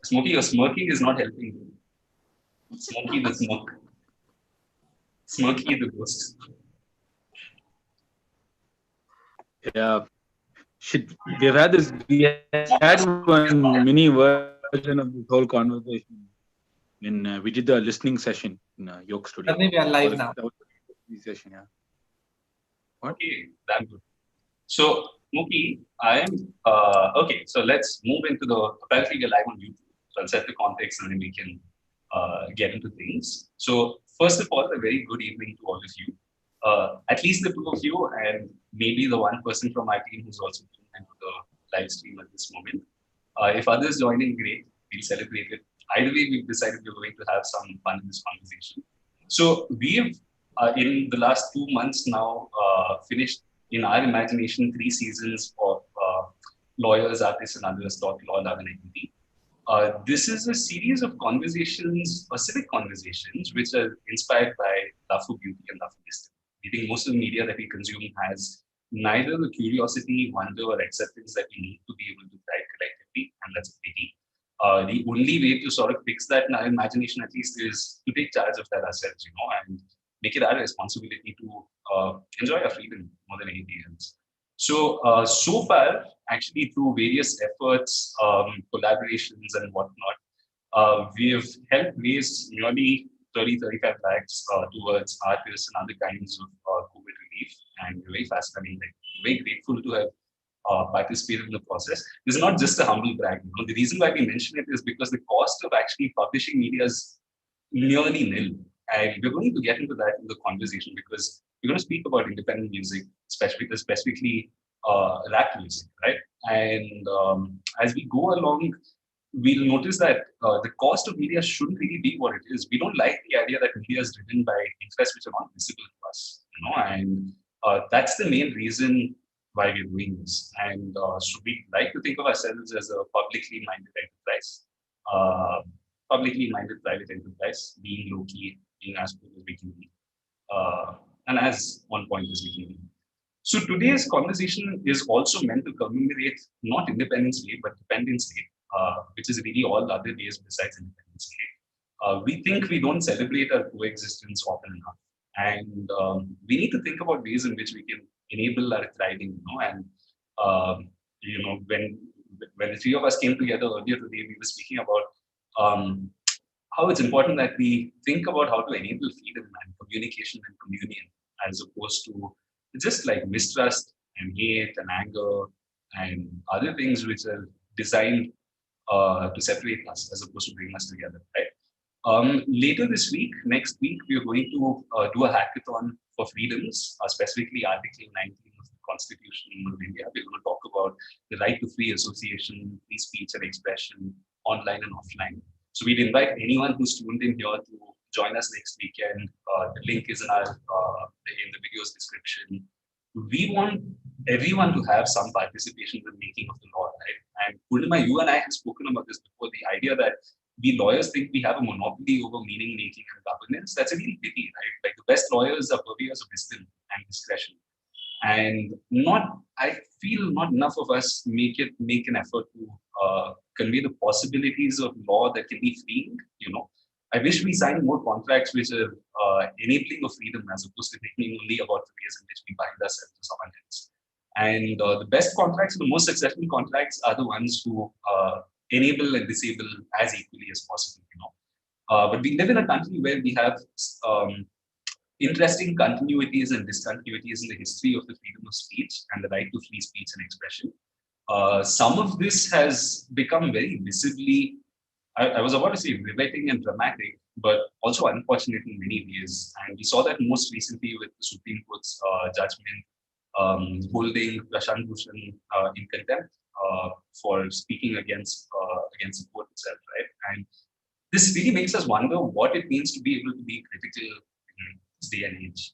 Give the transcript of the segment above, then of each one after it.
Smokey, your smirking is not helping you. Smokey the smoke. Smokey the ghost. Yeah. We had one mini version of this whole conversation when we did the listening session in York Studio. Maybe we are live now. That was a session, yeah. What? Okay, damn good. So, Smokey, okay, so let's move into apparently we're live on YouTube. So I'll set the context and then we can get into things. So, first of all, a very good evening to all of you. At least the two of you, and maybe the one person from our team who's also tuned into the live stream at this moment. If others join in, great, we'll celebrate it. Either way, we've decided we're going to have some fun in this conversation. So, we've, in the last 2 months now, finished in our imagination 3 seasons of lawyers, artists, and others talk law, love, and equity. This is a series of conversations, or civic conversations, which are inspired by love for beauty and love for wisdom. We think most of the media that we consume has neither the curiosity, wonder, or acceptance that we need to be able to thrive collectively, and that's a pity. The only way to sort of fix that in our imagination, at least, is to take charge of that ourselves, and make it our responsibility to enjoy our freedom more than anything else. So far, actually, through various efforts, collaborations, and whatnot, we have helped raise nearly 30-35 lakhs towards artists and other kinds of COVID relief. And we're very fascinating, very grateful to have participated in the process. This is not just a humble brag. The reason why we mention it is because the cost of actually publishing media is nearly nil. And we're going to get into that in the conversation because we're going to speak about independent music, specifically rap music, right? And as we go along, we'll notice that the cost of media shouldn't really be what it is. We don't like the idea that media is driven by interests which are not visible to us, and that's the main reason why we're doing this. And so we like to think of ourselves as a publicly minded enterprise, publicly minded private enterprise, being low-key, being as good as we can be, and as on point as we can be. So today's conversation is also meant to commemorate not Independence Day, but Dependence Day, which is really all other days besides Independence Day. We think we don't celebrate our coexistence often enough. And we need to think about ways in which we can enable our thriving, and when the three of us came together earlier today, we were speaking about how it's important that we think about how to enable freedom and communication and communion, as opposed to just like mistrust and hate and anger and other things which are designed to separate us as opposed to bring us together, right? Later this week, next week, we are going to do a hackathon for freedoms, specifically Article 19 of the Constitution of India. We're going to talk about the right to free association, free speech and expression, online and offline. So we'd invite anyone who's tuned in here to join us next weekend. The link is in the video's description. We want everyone to have some participation in the making of the law, right? And Poornima, you and I have spoken about this before, the idea that we lawyers think we have a monopoly over meaning making and governance. That's a real pity, right? Like the best lawyers are purveyors of wisdom and discretion. And I feel not enough of us make an effort to convey the possibilities of law that can be freeing. I wish we signed more contracts which are enabling of freedom as opposed to thinking only about the ways in which we bind ourselves to someone else. And the best contracts, the most successful contracts, are the ones who enable and disable as equally as possible. But we live in a country where we have interesting continuities and discontinuities in the history of the freedom of speech and the right to free speech and expression. Some of this has become very visibly, I was about to say riveting and dramatic, but also unfortunate in many ways. And we saw that most recently with the Supreme Court's judgment holding Prashant Bhushan in contempt for speaking against the court itself, right? And this really makes us wonder what it means to be able to be critical in this day and age,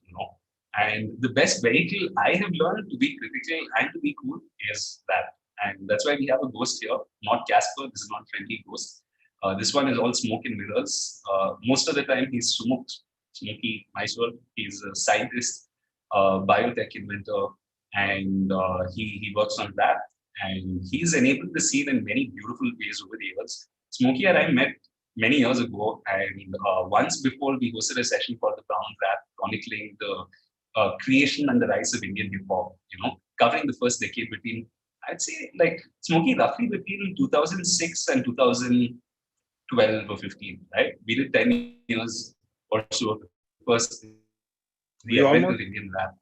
And the best vehicle I have learned to be critical and to be cool is that. And that's why we have a ghost here, not Casper. This is not friendly ghost. This one is all smoke and mirrors. Most of the time he's Smokey Mysore. He's a scientist, biotech inventor, and he works on that. And he's enabled the scene in many beautiful ways over the years. Smokey and I met many years ago, and once before we hosted a session called the Brown Rap, chronicling the creation and the rise of Indian hip hop. Covering the first decade between, I'd say, like Smokey, roughly between 2006 and 2012 or 15, right? We did 10 years or so of the first the We advent almost of Indian rap.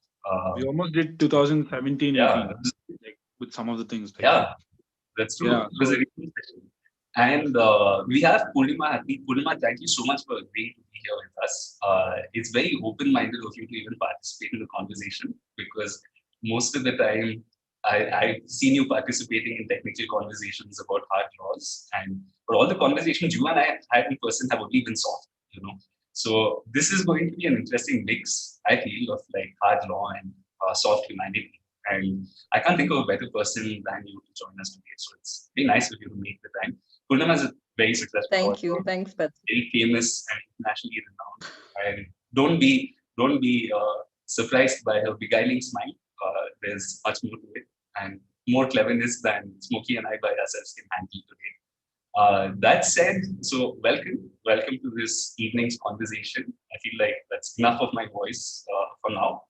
we almost did 2017, Yeah, 18, like with some of the things. Like, yeah, that's true. yeah. It was a So recent session. And we have Poornima Hatti. Poornima, thank you so much for agreeing to be here with us. It's very open-minded of you to even participate in the conversation because most of the time I've seen you participating in technical conversations about hard laws, and but all the conversations you and I have had in person have only been soft. So this is going to be an interesting mix, I feel, of like hard law and soft humanity. And I can't think of a better person than you to join us today. So it's very nice of you to make the time. Poornima is a very successful Thank you. author, Thanks, Beth. very famous and internationally renowned. And don't be surprised by her beguiling smile. There's much more to it, and more cleverness than Smokey and I by ourselves can handle today. That said, so welcome to this evening's conversation. I feel like that's enough of my voice for now.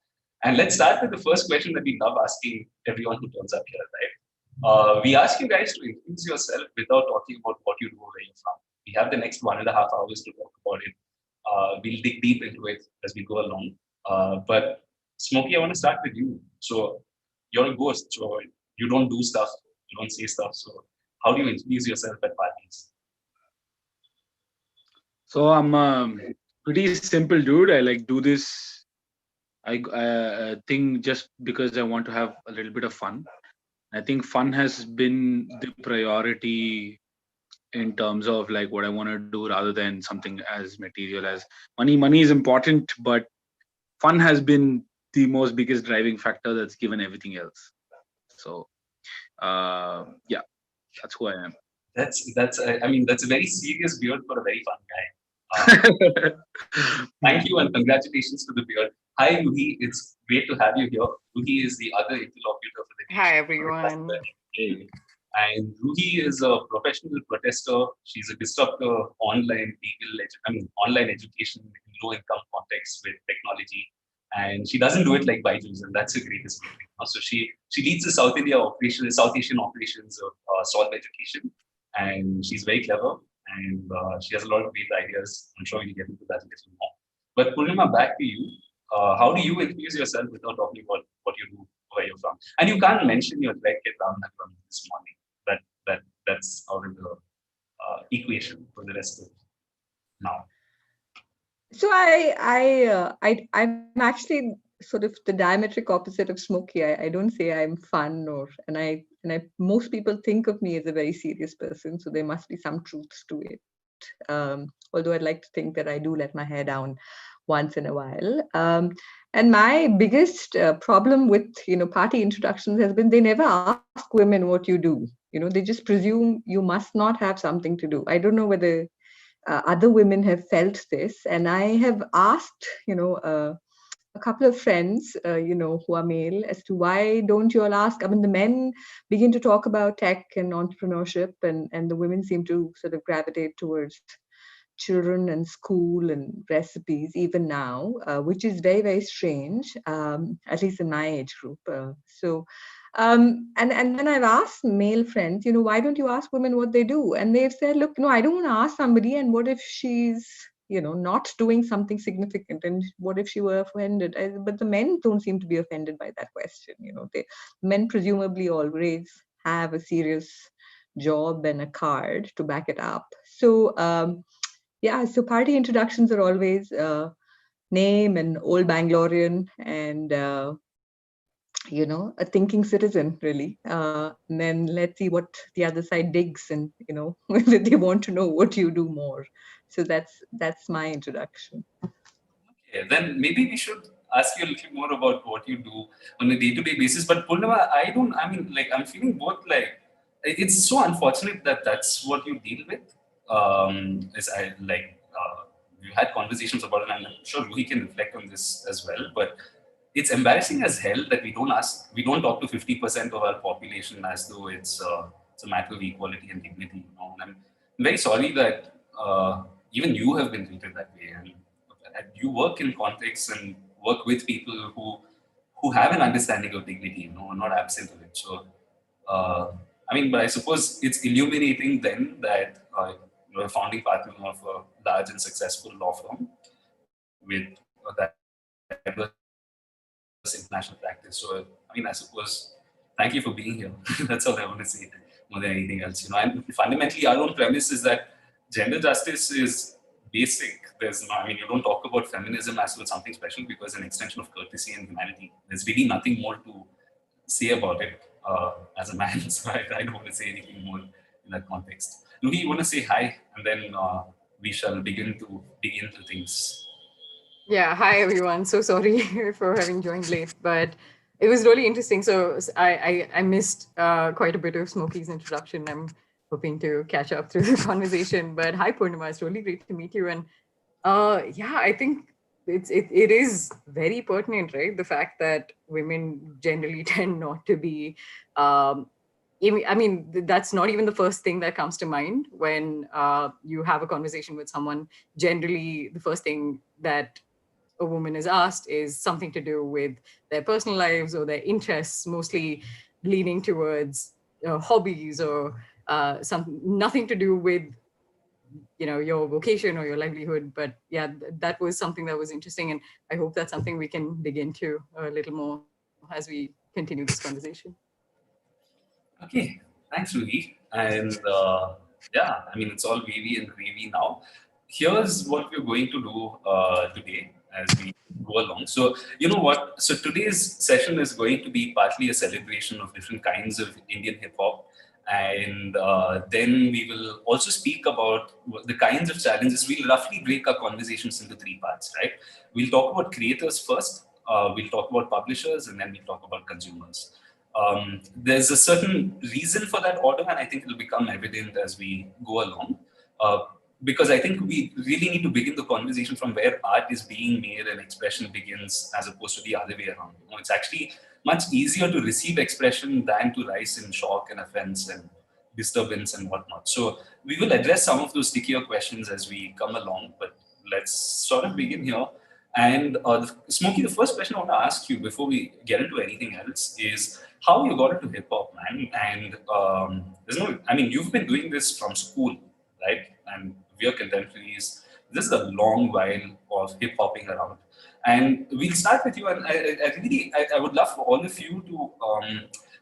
And let's start with the first question that we love asking everyone who turns up here, right? We ask you guys to introduce yourself without talking about what you do or where you're from. We have the next 1.5 hours to talk about it. We'll dig deep into it as we go along. But Smokey, I want to start with you. So you're a ghost, so you don't do stuff, you don't say stuff. So how do you introduce yourself at parties? So I'm a pretty simple dude. I like do this. I think just because I want to have a little bit of fun. I think fun has been the priority in terms of like what I want to do rather than something as material as money. Money is important, but fun has been the most biggest driving factor that's given everything else. So yeah, that's who I am. I mean that's a very serious beard for a very fun guy. Thank you and congratulations to the beard. Hi Ruhi, it's great to have you here. Ruhi is the other interlocutor for the day. Hi, everyone. Hey. And Ruhi is a professional protester. She's a disruptor of online online education in low-income context with technology. And she doesn't do it like Byju's, and that's her greatest thing. So she leads the South Asian operations of Solve Education, and she's very clever, and she has a lot of great ideas. I'm sure we'll get into that a little more. But Poornima, back to you. How do you introduce yourself without talking about what you do, where you're from? And you can't mention your trek at Ramnagram this morning. That's out of the equation for the rest of now. So I'm actually sort of the diametric opposite of Smokey. I don't say I'm fun and most people think of me as a very serious person, so there must be some truths to it. Although I'd like to think that I do let my hair down once in a while. And my biggest problem with party introductions has been they never ask women what you do. They just presume you must not have something to do. I don't know whether other women have felt this, and I have asked a couple of friends who are male as to why don't you all ask. I mean, the men begin to talk about tech and entrepreneurship, and the women seem to sort of gravitate towards children and school and recipes even now, which is very, very strange, at least in my age group. And then I've asked male friends, why don't you ask women what they do? And they've said, look, no, I don't want to ask somebody. And what if she's, not doing something significant? And what if she were offended? But the men don't seem to be offended by that question. Men presumably always have a serious job and a card to back it up. So, so party introductions are always name and old Bangalorean and a thinking citizen, really. And then let's see what the other side digs, and whether they want to know what you do more. So that's my introduction. Okay, then maybe we should ask you a little more about what you do on a day-to-day basis. But Poornima, I'm feeling both like it's so unfortunate that that's what you deal with. We had conversations about it, and I'm sure Ruhi can reflect on this as well. But it's embarrassing as hell that we don't talk to 50% of our population as though it's a matter of equality and dignity. And very sorry that even you have been treated that way. And you work in contexts and work with people who have an understanding of dignity, not absent of it. So, but I suppose it's illuminating then that you're a founding partner of a large and successful law firm with a diverse international practice. So, I suppose thank you for being here. That's all I want to say more than anything else. And fundamentally, our own premise is that gender justice is basic. You don't talk about feminism as with something special because an extension of courtesy and humanity. There's really nothing more to say about it as a man. So I don't want to say anything more in that context. Ruhi, you want to say hi, and then we shall begin to dig into things. Yeah, hi everyone. So sorry for having joined late, but it was really interesting. So I missed quite a bit of Smokey's introduction. I'm hoping to catch up through the conversation. But hi Poornima, it's really great to meet you. And yeah, I think it is very pertinent, right? The fact that women generally tend not to be. That's not even the first thing that comes to mind when you have a conversation with someone. Generally, the first thing that a woman is asked is something to do with their personal lives or their interests, mostly leaning towards hobbies or nothing to do with your vocation or your livelihood. But yeah, that was something that was interesting, and I hope that's something we can dig into a little more as we continue this conversation. Okay, thanks, Ruhi. And it's all wavy and gravy now. Here's what we're going to do today as we go along. So, you know what? So, today's session is going to be partly a celebration of different kinds of Indian hip hop. And then we will also speak about the kinds of challenges. We'll roughly break our conversations into three parts, right? We'll talk about creators first, we'll talk about publishers, and then we'll talk about consumers. There's a certain reason for that order, and I think it'll become evident as we go along. Because I think we really need to begin the conversation from where art is being made and expression begins, as opposed to the other way around. It's actually much easier to receive expression than to rise in shock and offense and disturbance and whatnot. So we will address some of those stickier questions as we come along, but let's sort of begin here. And Smokey, the first question I want to ask you before we get into anything else is how you got into hip hop, man. And you've been doing this from school, right? And we are contemporaries. This is a long while of hip hopping around. And we'll start with you. And I would love for all of you to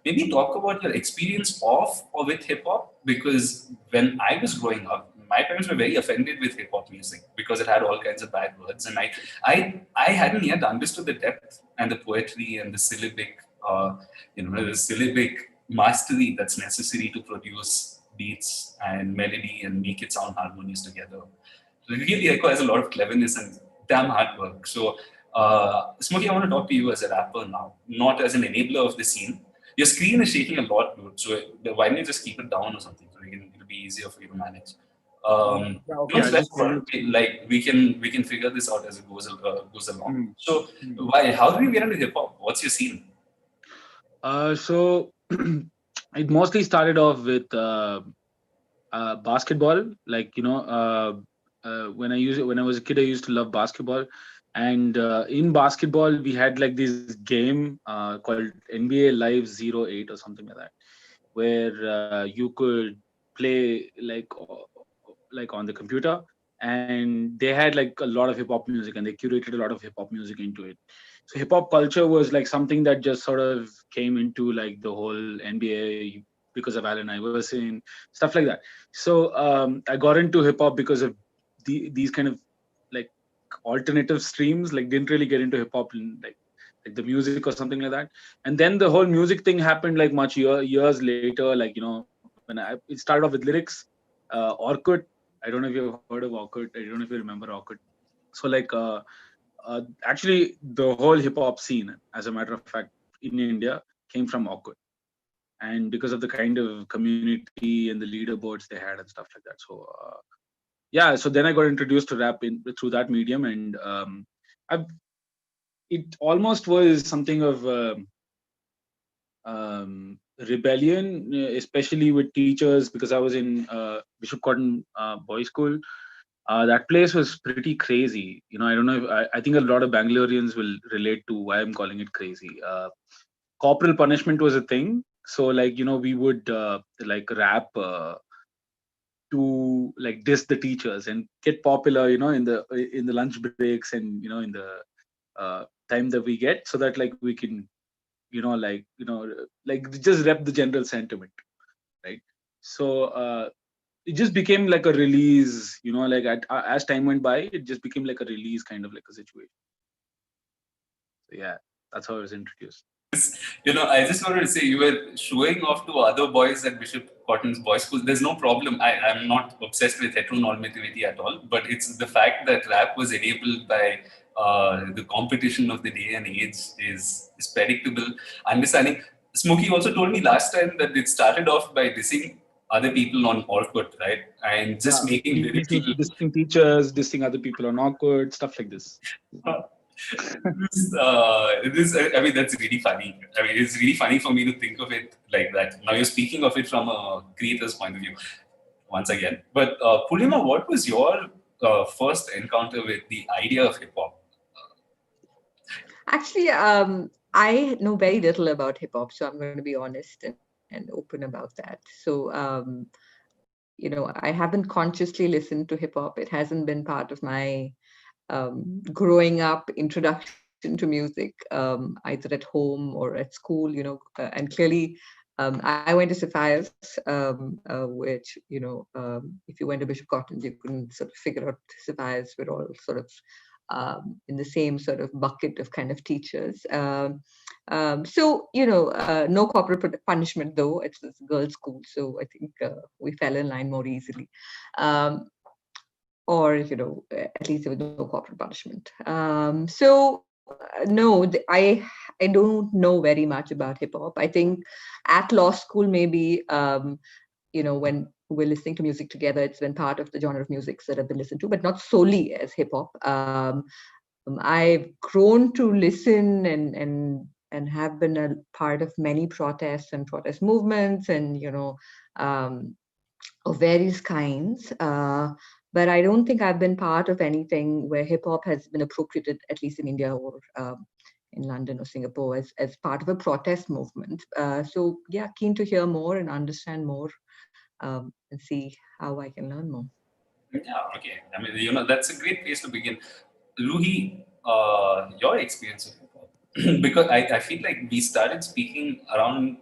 maybe talk about your experience of or with hip hop, because when I was growing up, my parents were very offended with hip hop music because it had all kinds of bad words, and I hadn't yet understood the depth and the poetry and the syllabic, the syllabic mastery that's necessary to produce beats and melody and make it sound harmonious together. So it really requires a lot of cleverness and damn hard work. So, Smokey, I want to talk to you as a rapper now, not as an enabler of the scene. Your screen is shaking a lot, dude. So why don't you just keep it down or something? So it'll be easier for you to manage. Okay, we can figure this out as it goes along. So how do you get into hip hop? What's your scene? So it mostly started off with basketball. When I was a kid, I used to love basketball. And in basketball, we had like this game called NBA Live 08 or something like that, where you could play like on the computer, and they had like a lot of hip hop music, and they curated a lot of hip hop music into it. So hip hop culture was like something that just sort of came into like the whole NBA because of Allen Iverson, stuff like that. So I got into hip hop because of these kind of like alternative streams. Like didn't really get into hip hop in like the music or something like that. And then the whole music thing happened like much years later. Like when it started off with lyrics, Orkut. I don't know if you've heard of Orkut. I don't know if you remember Orkut. So like actually the whole hip hop scene, as a matter of fact, in India came from Orkut. And because of the kind of community and the leaderboards they had and stuff like that. So so then I got introduced to rap through that medium, and it almost was something of rebellion, especially with teachers, because I was in Bishop Cotton Boys School. That place was pretty crazy. I don't know if I think a lot of Bangaloreans will relate to why I'm calling it crazy. Corporal punishment was a thing. So we would rap to diss the teachers and get popular, in the lunch breaks and in the time that we get, so that we can just rep the general sentiment, right? So it just became like a release, as time went by, it just became like a release, kind of like a situation. So yeah, that's how I was introduced. I just wanted to say, you were showing off to other boys at Bishop Cotton's boys' school. There's no problem. I'm not obsessed with heteronormativity at all, but it's the fact that rap was enabled by the competition of the day and age is predictable. Understanding. Smokey also told me last time that it started off by dissing other people on awkward, right? And just making lyrical... Dissing teachers, dissing other people on awkward, stuff like this. I mean, that's really funny. I mean, it's really funny for me to think of it like that. Now you're speaking of it from a creator's point of view, once again. But Poornima, what was your first encounter with the idea of hip hop? Actually, I know very little about hip hop, so I'm going to be honest and open about that. So, I haven't consciously listened to hip hop. It hasn't been part of my growing up introduction to music, either at home or at school, and clearly I went to Sapphires, which, if you went to Bishop Cotton's, you couldn't sort of figure out Sapphires were all sort of in the same sort of bucket of kind of teachers. So, no corporal punishment, though. It's a girls' school, so I think we fell in line more easily. Or, at least there was no corporal punishment. So, no, I don't know very much about hip hop. I think at law school, maybe, when we're listening to music together, it's been part of the genre of music that I've been listened to, but not solely as hip hop. I've grown to listen and have been a part of many protests and protest movements and, of various kinds. But I don't think I've been part of anything where hip hop has been appropriated, at least in India or in London or Singapore, as part of a protest movement. So yeah, keen to hear more and understand more and see how I can learn more. Yeah, okay. I mean, that's a great place to begin. Ruhi, your experience with hip hop, because I feel like we started speaking around,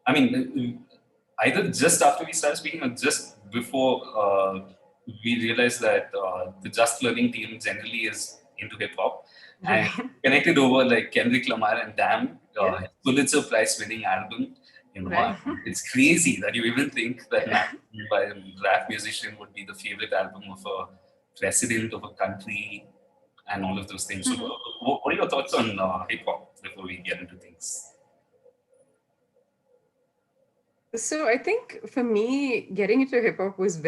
I mean, either just after we started speaking or just before we realized that the Just Learning team generally is into hip hop and connected over like Kendrick Lamar and Damn, Pulitzer Prize winning album. It's crazy that you even think that by a rap musician would be the favorite album of a president of a country and all of those things. So what are your thoughts on hip hop before we get into things? So I think for me, getting into hip hop was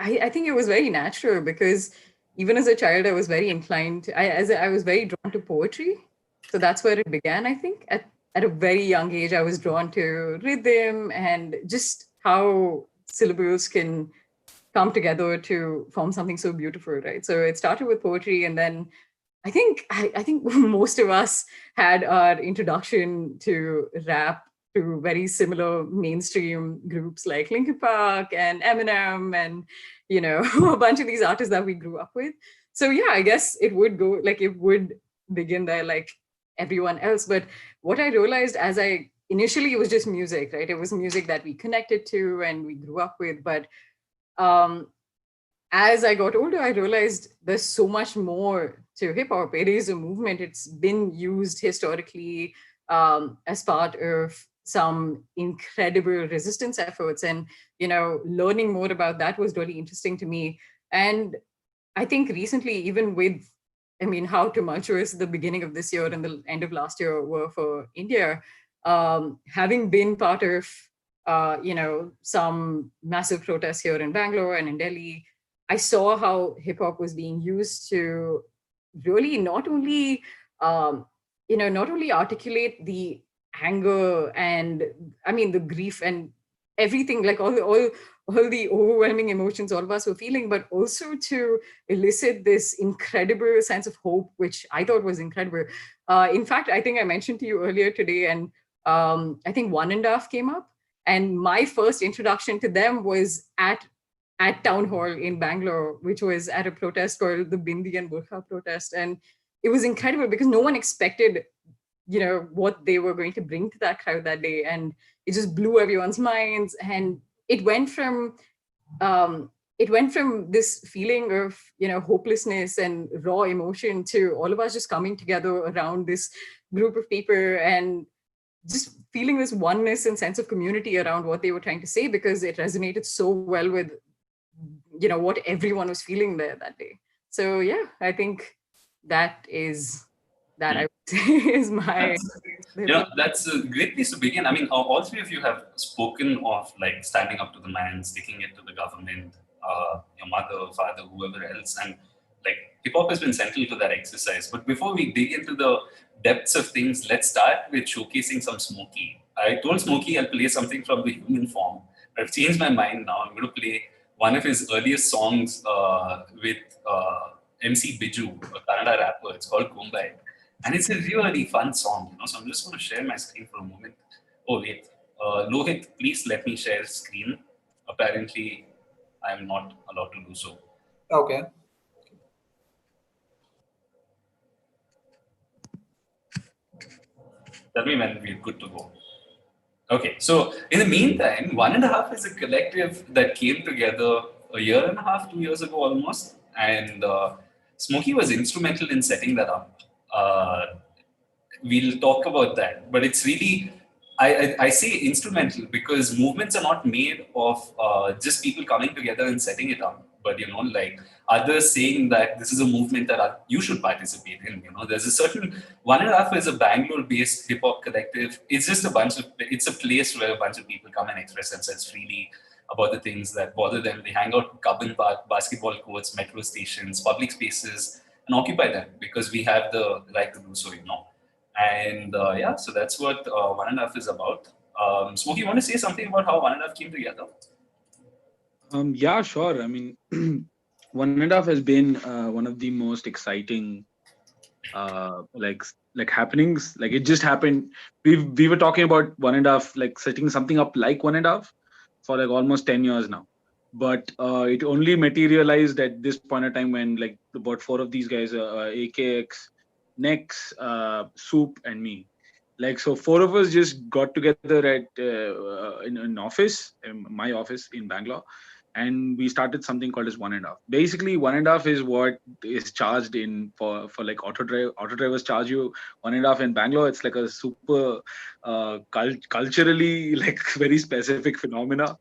I think it was very natural, because even as a child, I was very inclined, I was very drawn to poetry. So that's where it began, I think. At a very young age, I was drawn to rhythm and just how syllables can come together to form something so beautiful, right? So it started with poetry, and then I think most of us had our introduction to rap through very similar mainstream groups like Linkin Park and Eminem and, a bunch of these artists that we grew up with. So yeah, I guess it would begin there like everyone else. But what I realized initially it was just music, right? It was music that we connected to and we grew up with. But as I got older, I realized there's so much more to hip hop. It is a movement. It's been used historically as part of some incredible resistance efforts. And, learning more about that was really interesting to me. And I think recently, even with, how tumultuous the beginning of this year and the end of last year were for India, having been part of, some massive protests here in Bangalore and in Delhi, I saw how hip hop was being used to really not only articulate the anger and I mean the grief and everything, like all the overwhelming emotions all of us were feeling, but also to elicit this incredible sense of hope, which I thought was incredible. In fact, I think I mentioned to you earlier today, and I think One and a Half came up, and my first introduction to them was at Town Hall in Bangalore, which was at a protest called the Bindi and Burkha protest. And it was incredible because no one expected, what they were going to bring to that crowd that day. And it just blew everyone's minds. And it went from this feeling of, hopelessness and raw emotion to all of us just coming together around this group of people and just feeling this oneness and sense of community around what they were trying to say, because it resonated so well with what everyone was feeling there that day. So yeah, I think that I would say is my that's a great place to begin. I mean, all three of you have spoken of like standing up to the man, sticking it to the government, your mother, father, whoever else, and like hip hop has been central to that exercise. But before we dig into the depths of things, let's start with showcasing some Smokey. I told Smokey I'll play something from the human form. I've changed my mind now. I'm going to play one of his earliest songs with MC Biju, a Kannada rapper. It's called Kumbai. And it's a really fun song, So I'm just going to share my screen for a moment. Oh, wait. Lohit, please let me share screen. Apparently, I'm not allowed to do so. Okay. Tell me when we're good to go. Okay, so in the meantime, One and a Half is a collective that came together a year and a half, 2 years ago almost. And Smokey was instrumental in setting that up. We'll talk about that, but it's really, I say instrumental because movements are not made of just people coming together and setting it up, but like others saying that this is a movement that you should participate in. There's a certain One and a Half is a Bangalore-based hip hop collective. It's just it's a place where a bunch of people come and express themselves freely about the things that bother them. They hang out in Cubbon Park, basketball courts, metro stations, public spaces, and occupy them because we have the right to do so. And so that's what One and a Half is about. Smokey, you want to say something about how One and a Half came together? Yeah, sure. I mean, One and a Half has been one of the most exciting like happenings. Like it just happened. We were talking about One and a Half, like setting something up like One and a Half for like almost 10 years now. But it only materialized at this point in time when like about 4 of these guys, AKX, Nex, Soup, and me. Like, so 4 of us just got together at in an office, my office in Bangalore, and we started something called as One and a Half. Basically, One and a Half is what is charged in for like auto drivers charge you 1 and a half in Bangalore. It's like a super culturally like very specific phenomena.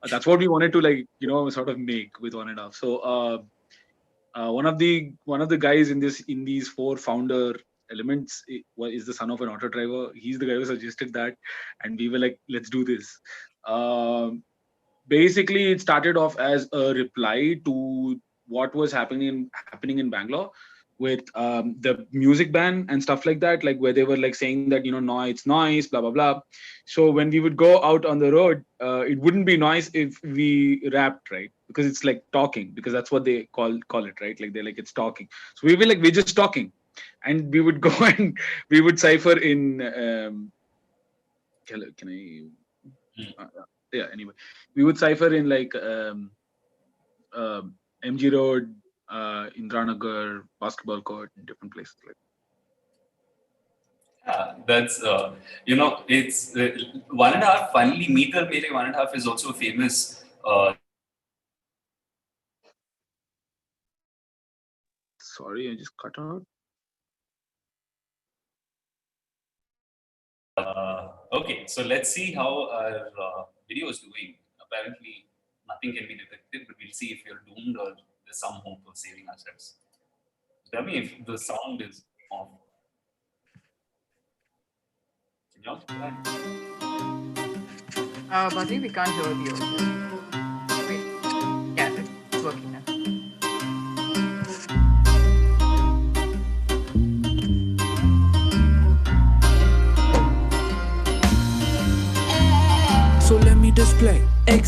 That's what we wanted to like sort of make with One and a Half. So one of the guys in these 4 founder elements is the son of an auto driver. He's the guy who suggested that, and we were like, let's do this. Basically, it started off as a reply to what was happening in Bangalore with the music ban and stuff like that, like where they were like saying that it's noise, blah blah blah. So when we would go out on the road, it wouldn't be noise if we rapped, right? Because it's like talking, because that's what they call it, right? Like they're like, it's talking. So we were like, we're just talking, and we would go and we would cipher in. Can I? Yeah. Anyway, we would cipher in like MG Road, Indranagar, basketball court, different places. That's it's One and a Half. Finally, Meter Mere One and a Half is also famous. Sorry, I just cut out. Okay, so let's see how our video is doing. Apparently, nothing can be detected, but we'll see if you're doomed or there's some hope of saving ourselves. Tell me if the sound is off. Badri, we can't hear the audio. Wait. Yeah, it's working now.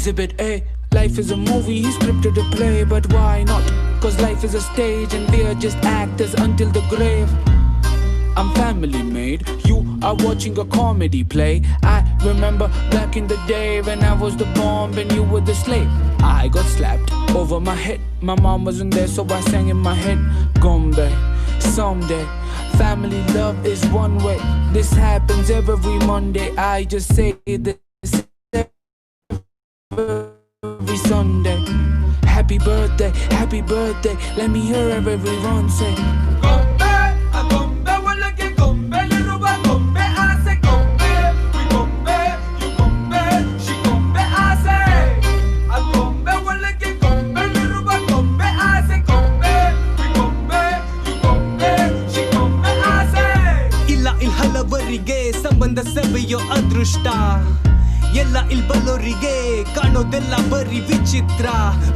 Exhibit A, life is a movie, he scripted a play, but why not? Cause life is a stage and we are just actors until the grave. I'm family made, you are watching a comedy play. I remember back in the day when I was the bomb and you were the slave. I got slapped over my head, my mom wasn't there, so I sang in my head, Gombe, someday. Family love is one way, this happens every Monday. I just say this every Sunday. Happy birthday, let me hear everyone say Gombe, a Gombe, wala ke Gombe, liruba Gombe, ase Gombe, we Gombe, you Gombe, she Gombe, ase. A Gombe, wala ke Gombe, liruba Gombe, ase Gombe, we Gombe, you Gombe, she Gombe, ase. Illa il halavarige sambandha seveyo adrushta. ಎಲ್ಲ ಇಲ್ ಬಲ್ಲೋರಿಗೆ ಕಾಣೋದೆಲ್ಲ ಬರೀ ವಿಚಿತ್ರ.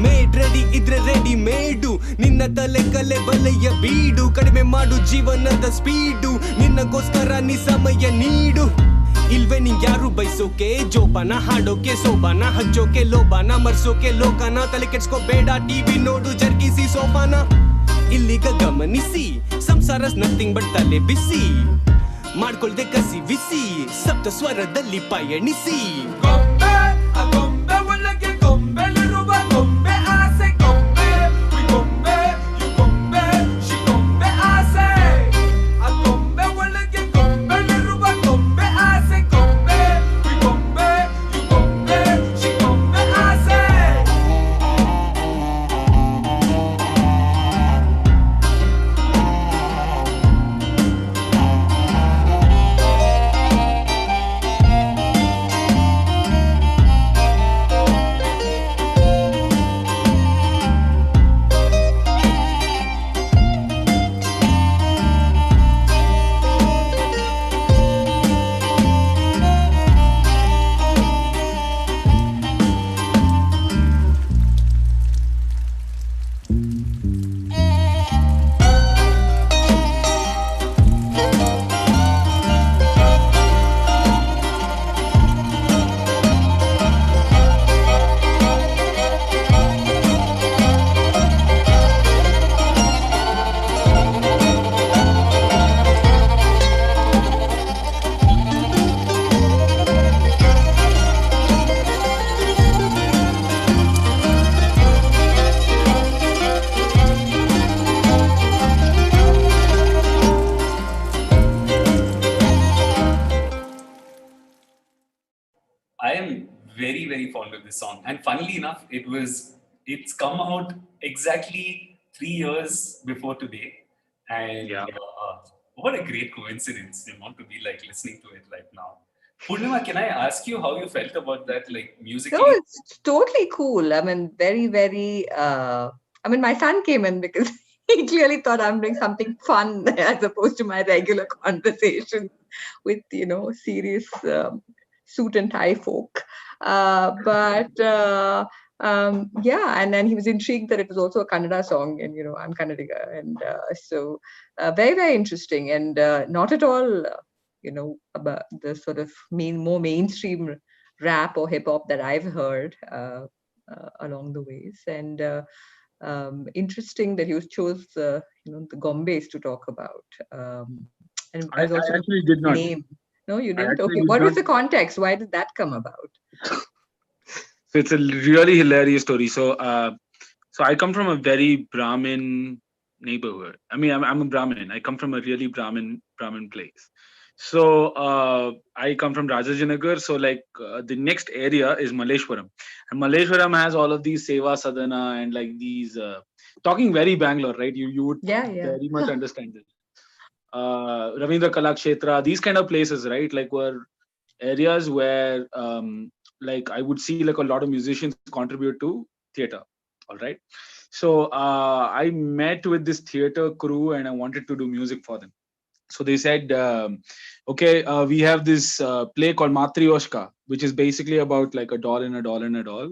Made ready ಇದ್ರೆ ready ಮೇಡು, ನಿನ್ನ ತಲೆ ಕಲೆ ಬಲೆಯ ಬೀಡು. ಕಡಿಮೆ ಮಾಡು ಜೀವನದ ಸ್ಪೀಡು, ನಿನ್ನಗೋಸ್ಕರ ನೀ ಸಮಯ ನೀಡು. ಇಲ್ವೇ ನಿಂಗ್ ಯಾರು ಬಯಸೋಕೆ, ಜೋಪಾನ ಹಾಡೋಕೆ, ಸೋಬಾನ ಹಚ್ಚೋಕೆ, ಲೋಬಾನ ಮರ್ಸೋಕೆ, ಲೋಕನ ತಲೆ ಕೆಡ್ಸ್ಕೋಬೇಡ. ಟಿವಿ ನೋಡು ಜರ್ಗಿಸಿ ಸೋಫಾನ. ಇಲ್ಲಿಗ ಗಮನಿಸಿ, ಸಂಸಾರ ನಥಿಂಗ್ ಬಟ್ ತಲೆ ಬಿಸಿ. ಮಾಡ್ಕೊಳ್ದೆ ಕಸಿ ವಿಸಿ, ಸಪ್ತ ಸ್ವರದಲ್ಲಿ ಪಯಣಿಸಿ. ಗೊಂಬೆ, ಆ ಗೊಂಬೆ ಒಳಗೆ ಗೊಂಬೆ ಇರುವ ಗೊಂಬೆ ಆಸೆ ಗೊಂಬೆ, ವಿ ಗೊಂಬೆ, ಯು ಗೊಂಬೆ, ಶಿ ಗೊಂಬೆ ಆಸೆ. ಆ ಗೊಂಬೆ ಒಳಗೆ ಗೊಂಬೆ ಇರುವ ಗೊಂಬೆ ಆಸೆ ಗೊಂಬೆ, ವಿ ಗೊಂಬೆ, ಯು ಗೊಂಬೆ, ಶಿ ಗೊಂಬೆ ಆಸೆ. I am very, very fond of this song. And funnily enough, it's come out exactly 3 years before today. And Yeah. What a great coincidence, to be like listening to it right now. Poornima, can I ask you how you felt about that, like musically? No, it's totally cool. I mean, very, very, my son came in because he clearly thought I'm doing something fun as opposed to my regular conversation with, serious suit and tie folk. Yeah, and then he was intrigued that it was also a Kannada song, and I'm Kannadiga, and so very, very interesting, and not at all, about the sort of more mainstream rap or hip hop that I've heard along the ways, and interesting that he chose the Gombes to talk about, and I also actually did not. name. No, you didn't? actually Okay. did What was not. the context? Why did that come about? So it's a really hilarious story. So I come from a very Brahmin neighborhood. I mean, I'm a Brahmin. I come from a really Brahmin place. So I come from Rajajinagar. So the next area is Malleshwaram, and Malleshwaram has all of these Seva Sadhana and like these talking very Bangalore, right? You would Yeah. very much understand it. Ravindra Kalakshetra, these kind of places, right? Like were areas where like I would see like a lot of musicians contribute to theater. All right. So I met with this theater crew and I wanted to do music for them. So they said, okay, we have this play called Matryoshka, which is basically about like a doll and a doll and a doll.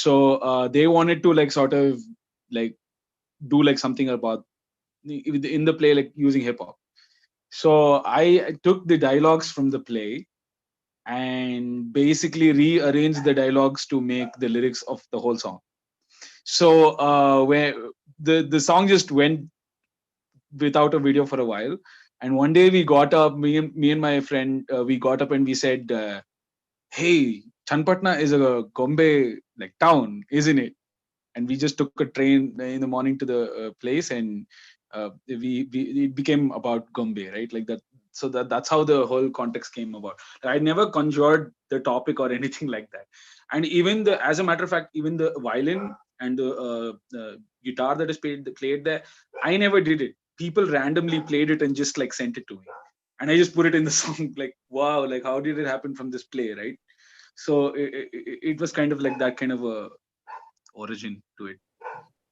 So they wanted to like sort of like do like something about in the play, like using hip hop. So I took the dialogues from the play and basically rearranged the dialogues to make the lyrics of the whole song. So where the song just went without a video for a while, and one day we got up, me and my friend, we got up and we said, "Hey, Chanpatna is a Gombe like town, isn't it?" And we just took a train in the morning to the place, and we it became about Gombe, right? Like that. So that's how the whole context came about. I never conjured the topic or anything like that. And even as a matter of fact, even the violin and the guitar that is played there, I never did it. People randomly played it and just like sent it to me, and I just put it in the song. Like, wow, like how did it happen from this play, right? So it was kind of like that kind of a origin to it.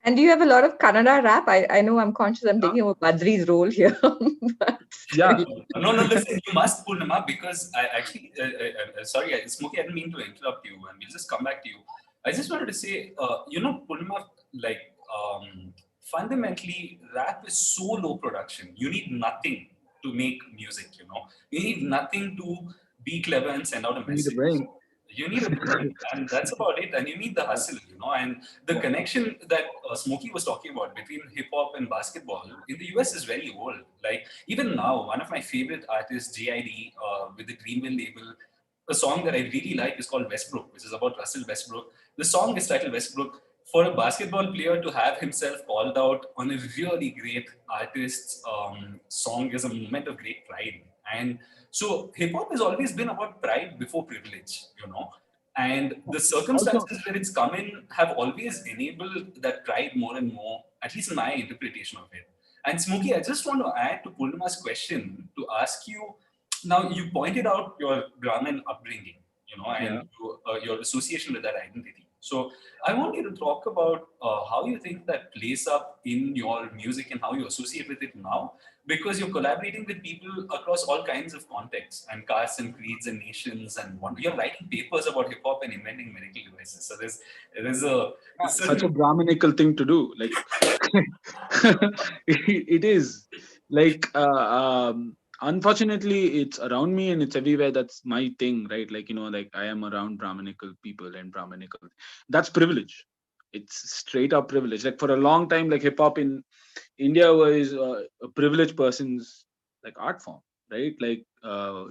And do you have a lot of Kannada rap? I know I'm conscious I'm taking over Badri's role here. But Yeah. No, listen, you must, Poornima, because I actually, sorry, Smokey, I didn't mean to interrupt you, and we'll just come back to you. I just wanted to say, Poornima, like, fundamentally, rap is so low production. You need nothing to make music, You need nothing to be clever and send out a message. You need a brain, and that's about it. And you need the hustle, And the connection that Smokey was talking about between hip hop and basketball in the US is very old. Like even now, one of my favorite artists, JID, with the Greenville label, a song that I really like is called Westbrook, which is about Russell Westbrook. The song is titled Westbrook. For a basketball player to have himself called out on a really great artist's song is a moment of great pride. And so hip hop has always been about pride before privilege, And the circumstances where it's come in have always enabled that pride more and more, at least in my interpretation of it. And Smokey, I just want to add to Poornima's question to ask you, now you pointed out your Brahmin upbringing, and your association with that identity. So I want you to talk about how you think that plays up in your music and how you associate with it now, because you're collaborating with people across all kinds of contexts and castes and creeds and nations, and you're writing papers about hip hop and inventing medical devices. So there's such a Brahminical thing to do. Like it is like unfortunately it's around me and it's everywhere. That's my thing, right? Like like I am around Brahminical people and Brahminical. That's privilege. It's straight up privilege. Like for a long time, like hip hop in India was a privileged person's like art form, right? Like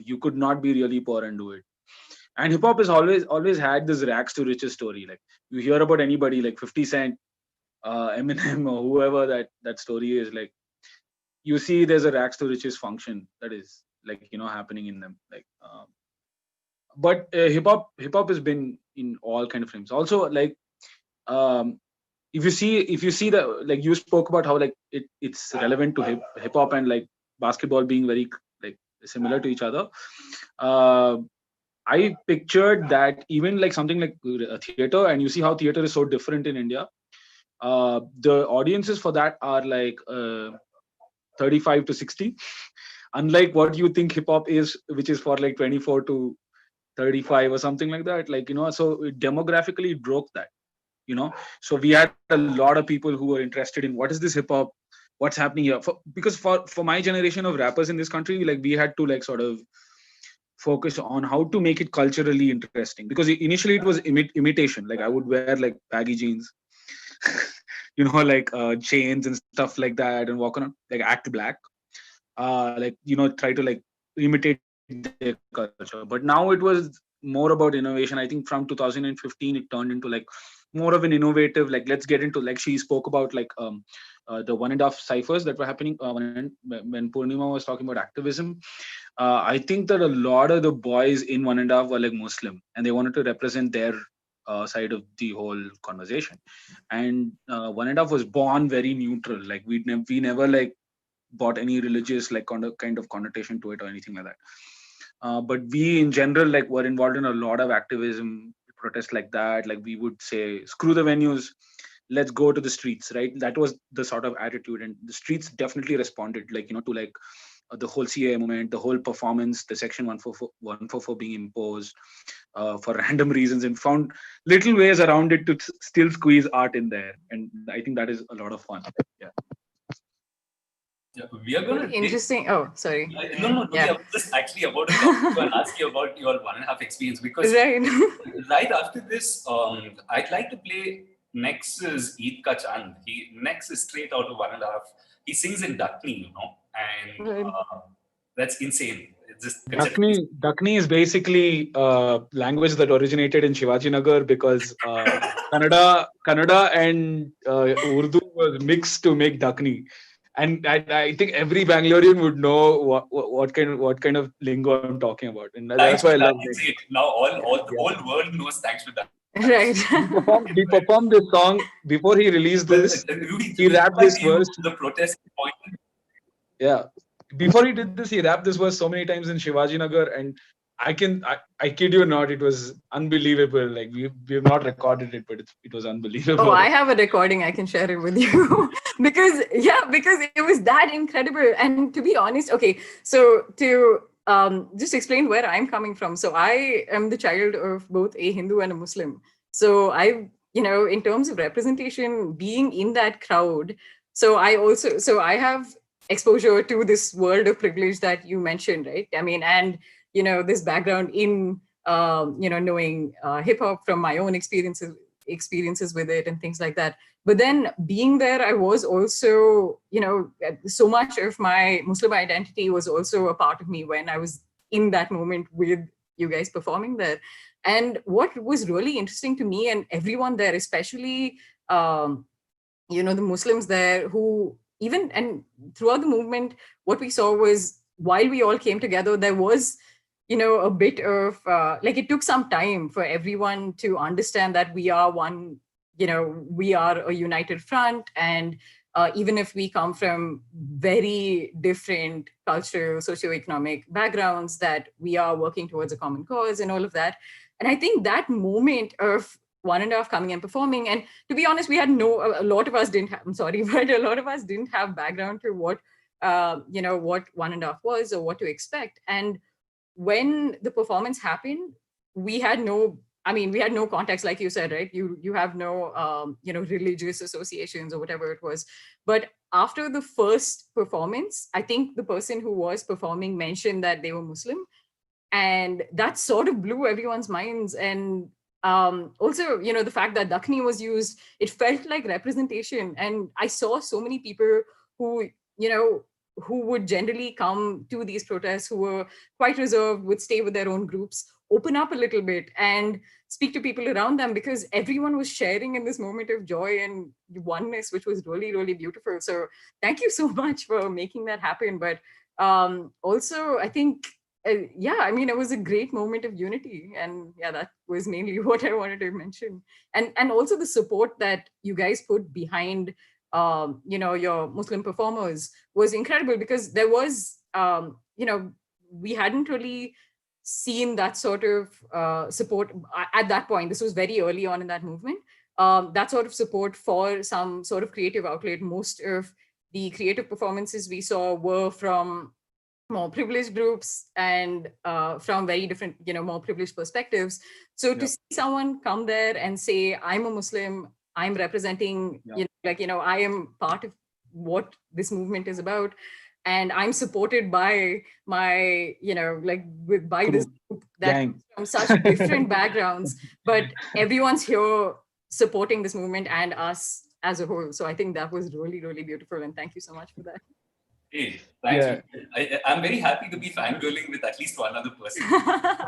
you could not be really poor and do it. And hip hop has always had this rags to riches story. Like you hear about anybody like 50 Cent, Eminem, or whoever that story is. Like you see, there's a rags to riches function that is like happening in them. Like, but hip hop has been in all kind of frames. Also, like if you see the, like you spoke about how like it's relevant to hip hop and like basketball being very like similar to each other. I pictured that even like something like a theater, and you see how theater is so different in India. The audiences for that are like 35 to 60, unlike what you think hip hop is, which is for like 24 to 35 or something like that. Like so demographically it broke that. So we had a lot of people who were interested in what is this hip hop, what's happening here. Because for my generation of rappers in this country, like we had to like sort of focus on how to make it culturally interesting, because initially it was imitation. Like I would wear like baggy jeans, like chains and stuff like that, and walk around like act black, like try to like imitate their culture. But now it was more about innovation. I think from 2015 it turned into like more of an innovative, like let's get into, like she spoke about like the 1.5 ciphers that were happening when Poornima was talking about activism. I think that a lot of the boys in 1.5 were like Muslim, and they wanted to represent their side of the whole conversation. And 1.5 was born very neutral. Like we never like bought any religious like kind of connotation to it or anything like that. But we in general like were involved in a lot of activism, protests like that. Like we would say, screw the venues, let's go to the streets, right? That was the sort of attitude, and the streets definitely responded, like to like the whole CA movement, the whole performance, the section 144 being imposed for random reasons, and found little ways around it to still squeeze art in there. And I think that is a lot of fun. Yeah. Yeah, we are going to Interesting. Oh, sorry. No. Yeah. I was just actually about to come to and ask you about your 1.5 experience, because Right. right after this, I'd like to play Nex's Eid Ka Chand. Nex is straight out of 1.5. He sings in Dakni, and Right. that's insane. It's just Dakni is basically language that originated in Shivaji Nagar because Kannada and Urdu was mixed to make Dakni. And I think every Bangalorean would know what kind of lingo I'm talking about, and that's why I love it. Now the whole world knows thanks to that. Right. He performed this song before he released this. He rapped this verse. The protest point. Yeah, before he did this, he rapped this verse so many times in Shivaji Nagar, and I kid you not, it was unbelievable. Like we've not recorded it, but it was unbelievable. Oh, I have a recording. I can share it with you because it was that incredible. And to be honest, okay, so to just explain where I'm coming from. So I am the child of both a Hindu and a Muslim. So in terms of representation, being in that crowd. So I have exposure to this world of privilege that you mentioned, right? I mean, and this background in knowing hip hop from my own experiences with it and things like that. But then being there, I was also, so much of my Muslim identity was also a part of me when I was in that moment with you guys performing there. And what was really interesting to me and everyone there, especially, the Muslims there who and throughout the movement, what we saw was while we all came together, there was a bit of it took some time for everyone to understand that we are one, we are a united front. And even if we come from very different cultural, socioeconomic backgrounds, that we are working towards a common cause and all of that. And I think that moment of 1.5 coming and performing, and to be honest, we had a lot of us didn't have background to what, what 1.5 was or what to expect. And when the performance happened, we had no context, like you said, right? You have no, religious associations or whatever it was. But after the first performance, I think the person who was performing mentioned that they were Muslim, and that sort of blew everyone's minds. And also, the fact that Dakni was used, it felt like representation. And I saw so many people who, who would generally come to these protests, who were quite reserved, would stay with their own groups, open up a little bit and speak to people around them, because everyone was sharing in this moment of joy and oneness, which was really, really beautiful. So thank you so much for making that happen. But also, I think, it was a great moment of unity. And that was mainly what I wanted to mention. And also the support that you guys put behind your Muslim performers was incredible, because there was, we hadn't really seen that sort of support at that point. This was very early on in that movement. That sort of support for some sort of creative outlet. Most of the creative performances we saw were from more privileged groups and from very different, more privileged perspectives. So to see someone come there and say, I'm a Muslim, I'm representing, I am part of what this movement is about, and I'm supported by my, by this group that from such different backgrounds, but everyone's here supporting this movement and us as a whole. So I think that was really, really beautiful, and thank you so much for that. Hey, thanks. Yeah. I'm very happy to be fangirling with at least one other person.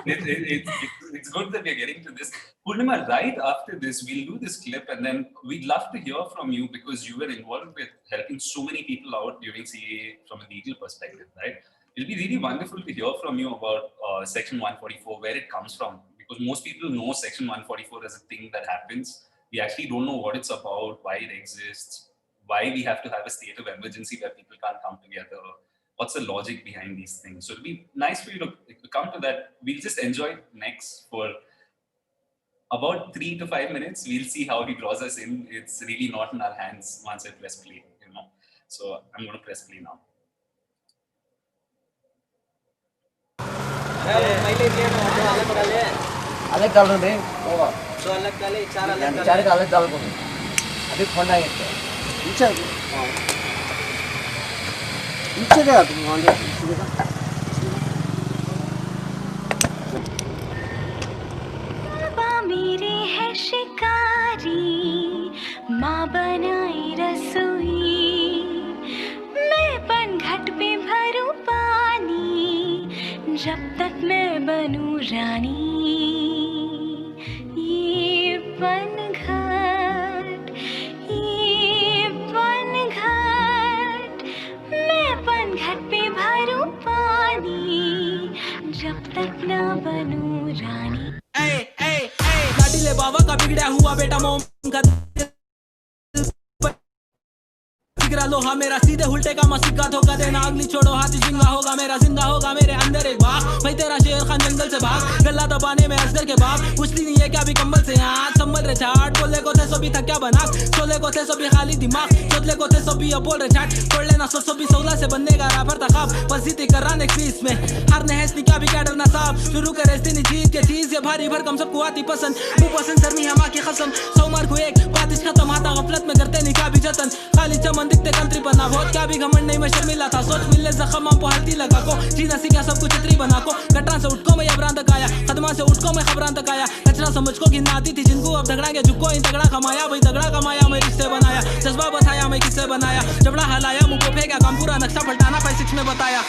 It's good that we're getting to this. Poornima, right after this, we'll do this clip, and then we'd love to hear from you, because you were involved with helping so many people out during CAA from a legal perspective, right? It'll be really wonderful to hear from you about Section 144, where it comes from, because most people know Section 144 as a thing that happens. We actually don't know what it's about, why it exists, why we have to have a state of emergency where people can't come together. What's the logic behind these things? So it'd be nice for you to come to that. We'll just enjoy next for about 3 to 5 minutes. We'll see how he draws us in. It's really not in our hands once I press play, So I'm going to press play now. अलग डाल रहे हैं तो अलग डाले चार का अलग डाल को अभी फोन आएगा पीछे गया तुम वहाँ पीछे गया मेरे है शिकारी माँ बनाई रसोई मैं पनघट पे भरूं पानी जब तक मैं बनूं रानी ये पनघट मैं पनघट पे भरूं पानी जब तक ना बनूं रानी लाडीले बाबा का बिगड़ा हुआ बेटा मोम का फिकरा लोहा मेरा सीधे उल्टे का मसिक्का धोखा देना अगली छोड़ो हाथी जिंदा होगा मेरे अंदर एक बाग भाई तेरा शेर खान जंगल से भाग गला दबाने में असगर के बाप उछली नहीं है क्या भी कंबल से हाथ संभल रे छाट बोले को थे सो भी थक्या बना सोले को थे सो भी खाली दिमाग चोदले को थे सो भी अब बोल रे छाट छोड़ लेना सो भी 16 से बनने का राफर था खाब बस जीते कर रहा नेक्स्ट पीस में हारने है इसने क्या भी क्या डरना साहब शुरू करे इसने जीत के चीज ये भारी भरकम सबको आती पसंद वो पसंद सरमी हमा की कसम 100 मार को एक बात खत्म आता गफलत में करते नहीं क्या भी जतन खाली चमन दिखते कंट्री बना बहुत क्या भी घमंड नहीं मैं शर्मिला था सोच मिलने जख्म हम को हल्दी लगा को सीधा सीखा सब कुछ चित्री बना को कटरा से उठको मैं अबरान तक आया खदमा से उठको मैं खबरान तक आया कचरा समझ को गिनना आती थी जिनको अब झगड़ा के झुको इन तगड़ा कमाया भाई तगड़ा कमाया मैं रिश्ते बनाया जज्बा बताया मैं किससे बनाया जबड़ा हलाया मुंह को फेंका काम पूरा नक्शा पलटाना 5-6 में बताया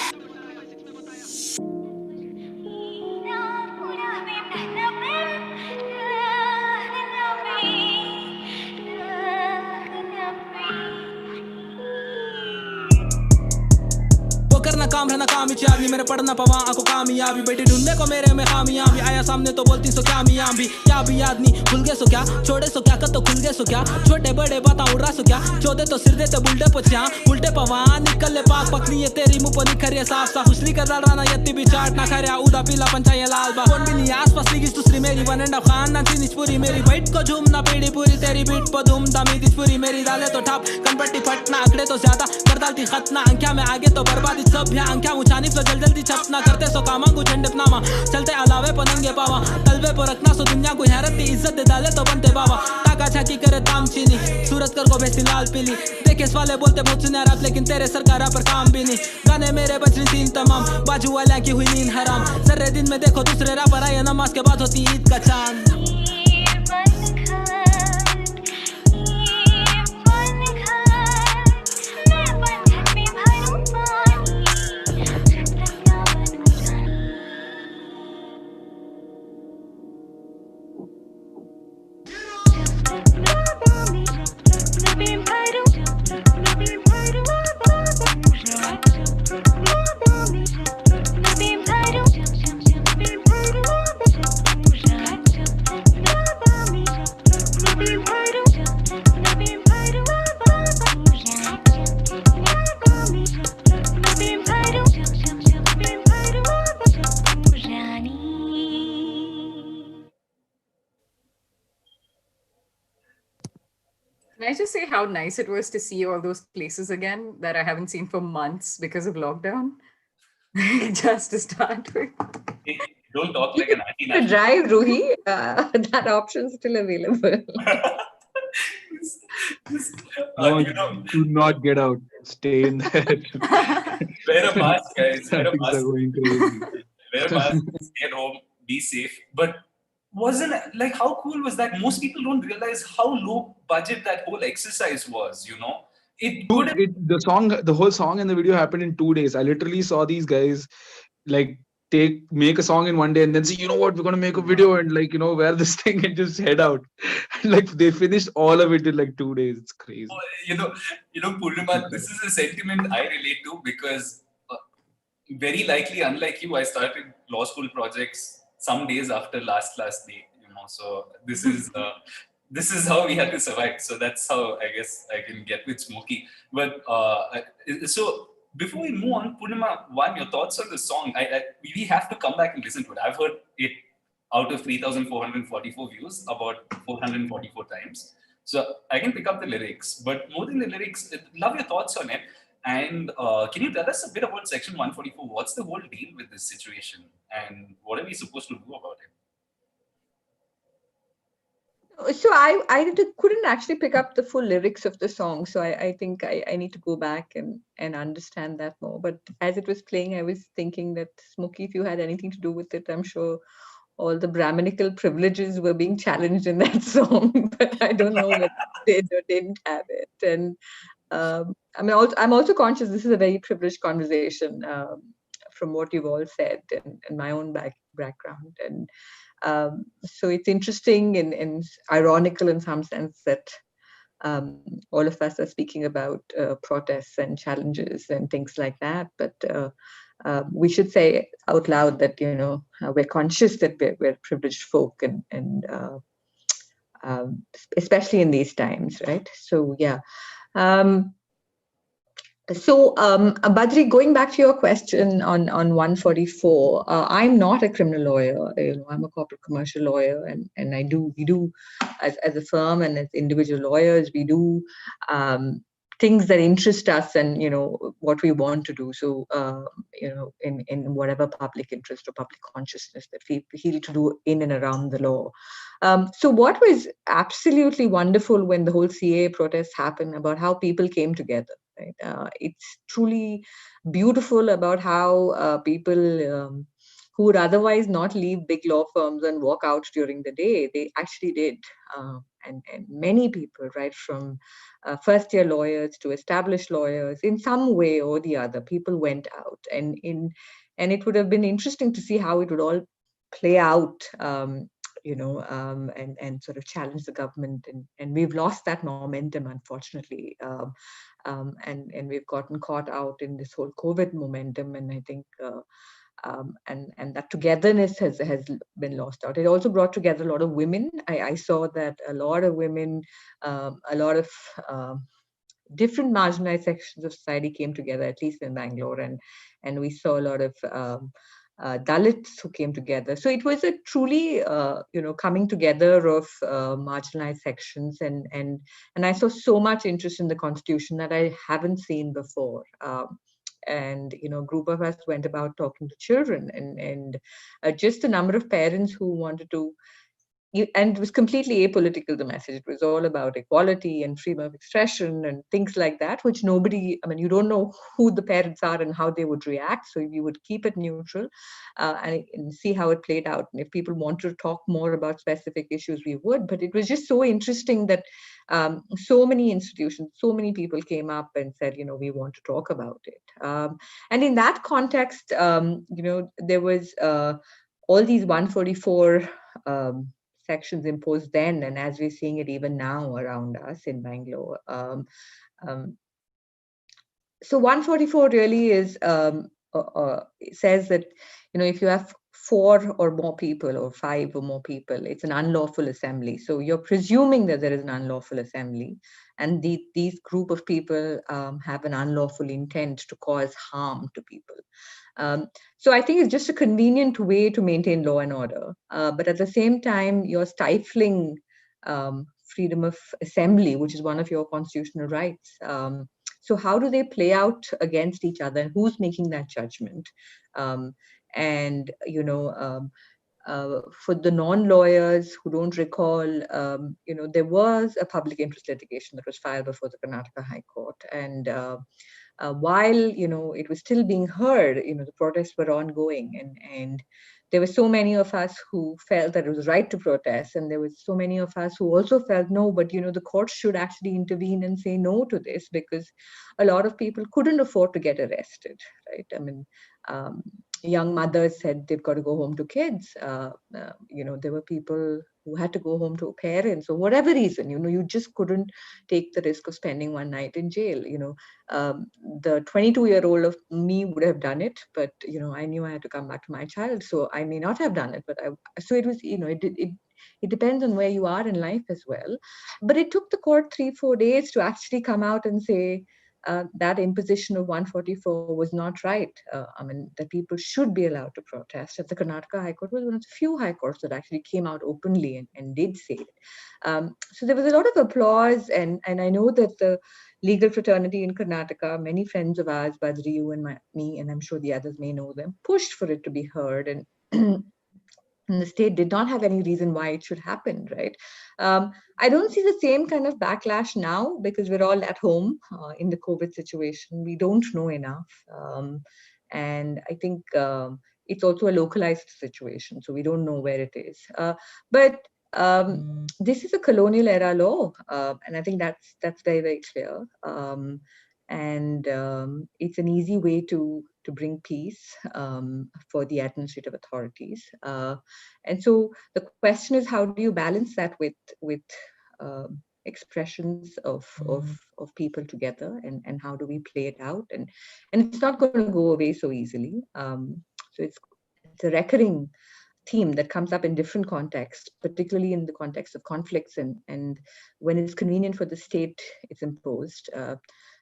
करना काम रहना काम चाबी मेरे पढ़ना पवा आंखों कामयाबी बेटी ढूंढने को मेरे में खामियाबी आया सामने तो बोलती सो क्या मियां भी क्या भी याद नहीं भूल गए सो क्या छोड़े सो क्या कतो खुल गए सो क्या छोटे बड़े बताऊं उड़ा सो क्या चौदे तो सिर देते बुलटे पछा उल्टे पवा निकल ले पाक पकनी है तेरी मुंह पर निखरिया साफ साफ खुशली कर राना यत्ती भी चाट ना खरिया उदा पीला पंचाया लाल बा कौन भी नहीं आसपास लिखी दूसरी मेरी वन एंड खान ना थी निचपुरी मेरी वाइट को झूमना पेड़ी पूरी तेरी बीट पर धूम दामी दिचपुरी मेरी डाले तो ठाप कनपट्टी फटना आंकड़े तो ज्यादा कर डालती खतना अंख्या में आगे तो बर्बादी सब है अंख्या मुछानी तो जल्दी छपना करते सो कामांगू झंडे अपनावा चलते अलावे पनंगे पावा तलवे पर रखना सो दुनिया को हैरत की इज्जत दे डाले तो बनते बाबा टाका छाकी करे ताम चीनी सूरत कर को भेजती लाल पीली देखे वाले बोलते बहुत सुने रात लेकिन तेरे सरकार पर काम भी नहीं गाने मेरे बचने तीन तमाम बाजू वाला की हुई नींद हराम सर्रे दिन में देखो दूसरे रापर आए नमाज के बाद होती ईद का चांद Can I just say how nice it was to see all those places again that I haven't seen for months because of lockdown? Just to start with. Hey, don't talk like an to drive, Ruhi. That option is still available. Do not get out. Stay in there. Wear a mask, guys. Wear a Things are mask. going crazy. Wear a mask. Stay at home. Be safe. But wasn't like how cool was that? Most people don't realize how low budget that whole exercise was. You know, The whole song and the video happened in 2 days. I literally saw these guys like make a song in 1 day and then say, you know what, we're going to make a video and like, you know, wear this thing and just head out. And like they finished all of it in like 2 days. It's crazy. you know, Poornima, this is a sentiment I relate to because very likely, unlike you, I started law school projects some days after last day. You know, so this is how we had to survive. So that's how I guess I can get with Smokey. But so before we move on, Poornima, your thoughts on the song? We have to come back and listen to it. I've heard it out of 3,444 views about 444 times. So I can pick up the lyrics, but more than the lyrics, love your thoughts on it. And can you tell us a bit about Section 144? What's the whole deal with this situation, and what are we supposed to do about it? So I couldn't actually pick up the full lyrics of the song. So I think I need to go back and understand that more. But as it was playing, I was thinking that, Smokey, if you had anything to do with it, I'm sure all the Brahminical privileges were being challenged in that song. But I don't know whether they did or didn't have it. And I mean, I'm also conscious this is a very privileged conversation from what you've all said and my own background. And so it's interesting and ironical in some sense that all of us are speaking about protests and challenges and things like that. But we should say out loud that, we're conscious that we're privileged folk and especially in these times, right? So, yeah. Badri, going back to your question on 144, I'm not a criminal lawyer. I'm a corporate commercial lawyer, and we do as a firm and as individual lawyers, we do things that interest us and what we want to do. So in whatever public interest or public consciousness that we feel to do in and around the law. So what was absolutely wonderful when the whole CAA protests happened about how people came together. Right? It's truly beautiful about how people who would otherwise not leave big law firms and walk out during the day, they actually did. And many people, right, from first-year lawyers to established lawyers, in some way or the other, people went out. And it would have been interesting to see how it would all play out, and sort of challenge the government. And we've lost that momentum, unfortunately. And we've gotten caught out in this whole COVID momentum. And I think, and that togetherness has been lost out. It also brought together a lot of women. I saw that a lot of women, a lot of different marginalized sections of society came together, at least in Bangalore. And we saw a lot of Dalits who came together. So it was a truly, coming together of marginalized sections. And I saw so much interest in the Constitution that I haven't seen before. And a group of us went about talking to children, and just the number of parents who wanted to, and it was completely apolitical, the message. It was all about equality and freedom of expression and things like that, which nobody, you don't know who the parents are and how they would react. So you would keep it neutral and see how it played out. And if people want to talk more about specific issues, we would. But it was just so interesting that so many institutions, so many people came up and said, we want to talk about it. And in that context, there was all these 144 sections imposed then, and as we're seeing it even now around us in Bangalore. So 144 really is says that if you have 4 or more people or 5 or more people, it's an unlawful assembly. So you're presuming that there is an unlawful assembly, and these group of people have an unlawful intent to cause harm to people. So I think it's just a convenient way to maintain law and order. But at the same time, you're stifling freedom of assembly, which is one of your constitutional rights. So how do they play out against each other, and who's making that judgment? For the non-lawyers who don't recall, there was a public interest litigation that was filed before the Karnataka High Court. And while, it was still being heard, the protests were ongoing. And there were so many of us who felt that it was right to protest. And there was so many of us who also felt, no, but, the court should actually intervene and say no to this, because a lot of people couldn't afford to get arrested, right? Young mothers said they've got to go home to kids. There were people who had to go home to parents, or whatever reason, you just couldn't take the risk of spending one night in jail. The 22-year-old of me would have done it, but, I knew I had to come back to my child. So I may not have done it, but so it was, it depends on where you are in life as well. But it took the court 3-4 days to actually come out and say, that imposition of 144 was not right. That people should be allowed to protest. At the Karnataka High Court was one of the few high courts that actually came out openly and did say it. So there was a lot of applause, and I know that the legal fraternity in Karnataka, many friends of ours, Badri, you and me, and I'm sure the others may know them, pushed for it to be heard. And And the state did not have any reason why it should happen, right? I don't see the same kind of backlash now because we're all at home in the COVID situation. We don't know enough. And I think it's also a localized situation, so we don't know where it is. But this is a colonial era law, and I think that's very, very clear. It's an easy way to bring peace for the administrative authorities. And so the question is, how do you balance that with expressions of people together, and how do we play it out? And it's not going to go away so easily. So it's a recurring theme that comes up in different contexts, particularly in the context of conflicts, and when it's convenient for the state, it's imposed.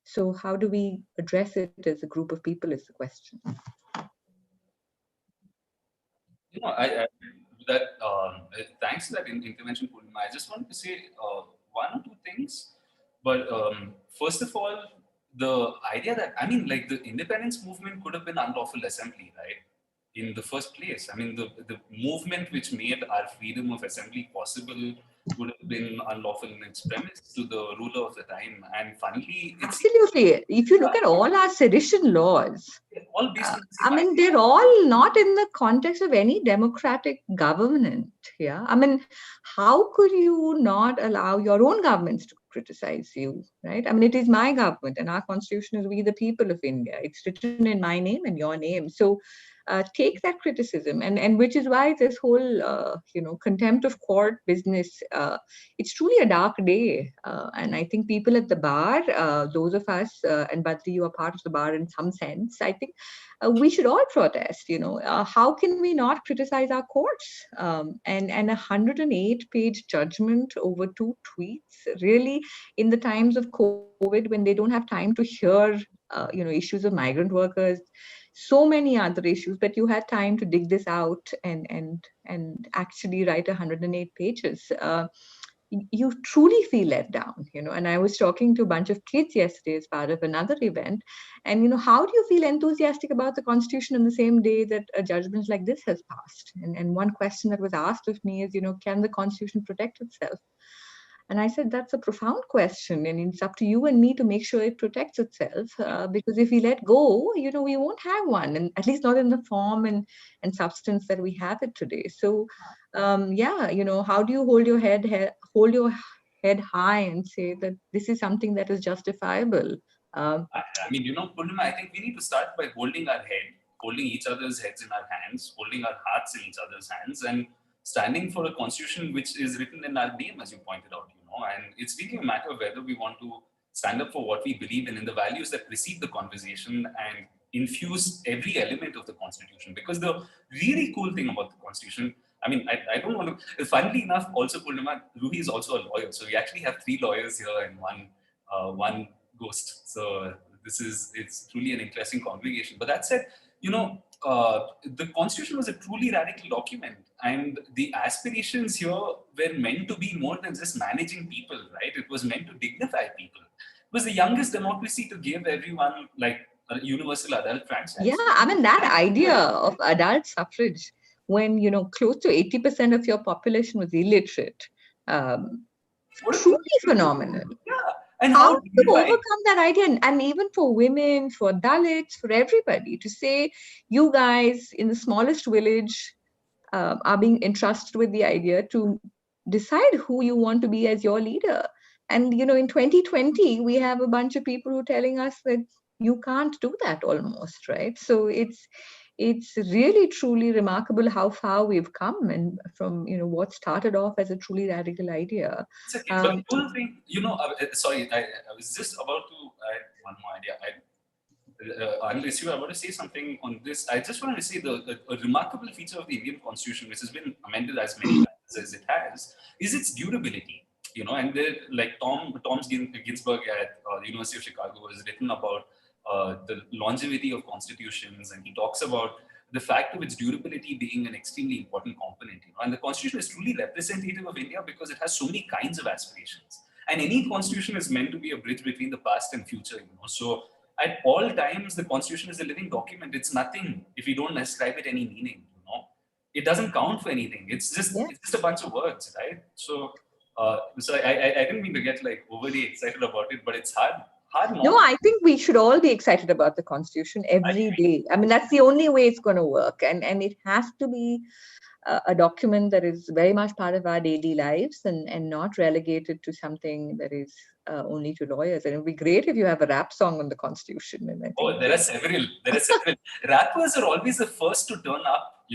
So how do we address it as a group of people is the question. Thanks to that intervention, Poornima. I just wanted to say one or two things. But first of all, the idea that, the independence movement could have been unlawful assembly, right? In the first place. The movement which made our freedom of assembly possible would have been unlawful in its premise to the ruler of the time. And finally, absolutely. If you look at all our sedition laws, all based on they're all not in the context of any democratic government. Yeah. How could you not allow your own governments to criticize you, right? It is my government, and our constitution is we the people of India. It's written in my name and your name. So take that criticism, and which is why this whole contempt of court business, it's truly a dark day, and I think people at the bar, those of us, and Badri, you are part of the bar in some sense, I think we should all protest. How can we not criticize our courts? And a 108-page judgment over 2 tweets, really, in the times of COVID, when they don't have time to hear issues of migrant workers, so many other issues, but you had time to dig this out and actually write 108 pages. You truly feel let down, and I was talking to a bunch of kids yesterday as part of another event, and how do you feel enthusiastic about the constitution on the same day that a judgment like this has passed? And one question that was asked of me is, can the constitution protect itself? And I said, that's a profound question. And it's up to you and me to make sure it protects itself. Because if we let go, we won't have one, and at least not in the form and substance that we have it today. So, how do you hold your head high and say that this is something that is justifiable? Poornima, I think we need to start by holding each other's heads in our hands, holding our hearts in each other's hands, and standing for a constitution which is written in our name, as you pointed out, and it's really a matter of whether we want to stand up for what we believe in the values that precede the conversation and infuse every element of the constitution. Because the really cool thing about the constitution, I don't want to, funnily enough, also Poornima, Ruhi is also a lawyer. So we actually have 3 lawyers here and one ghost. So it's truly an interesting congregation. But that said, the constitution was a truly radical document, and the aspirations here were meant to be more than just managing people, right? It was meant to dignify people. It was the youngest democracy to give everyone like a universal adult franchise. Yeah, that idea of adult suffrage, when close to 80% of your population was illiterate, truly phenomenal. Yeah. And how do you overcome that idea? And even for women, for Dalits, for everybody, to say, you guys in the smallest village are being entrusted with the idea to decide who you want to be as your leader. And, in 2020, we have a bunch of people who are telling us that you can't do that almost, right? So it's really, truly remarkable how far we've come, and from, what started off as a truly radical idea. It's okay. But the whole thing, sorry, I was just about to add one more idea. Unless you are about to say something on this, I just wanted to say a remarkable feature of the Indian Constitution, which has been amended as many times as it has, is its durability. And there, like Thomas Ginsburg at the University of Chicago has written about the longevity of constitutions, and he talks about the fact of its durability being an extremely important component. And the constitution is truly representative of India because it has so many kinds of aspirations. And any constitution is meant to be a bridge between the past and future. So at all times, the constitution is a living document. It's nothing if we don't ascribe it any meaning. it doesn't count for anything. It's just a bunch of words, right? So I didn't mean to get like overly excited about it, but it's hard not. No, I think we should all be excited about the Constitution every day. I mean, that's the only way it's going to work, and it has to be a document that is very much part of our daily lives and not relegated to something that is only to lawyers. And it would be great if you have a rap song on the Constitution. And I think there are several. Rappers are always the first to turn up,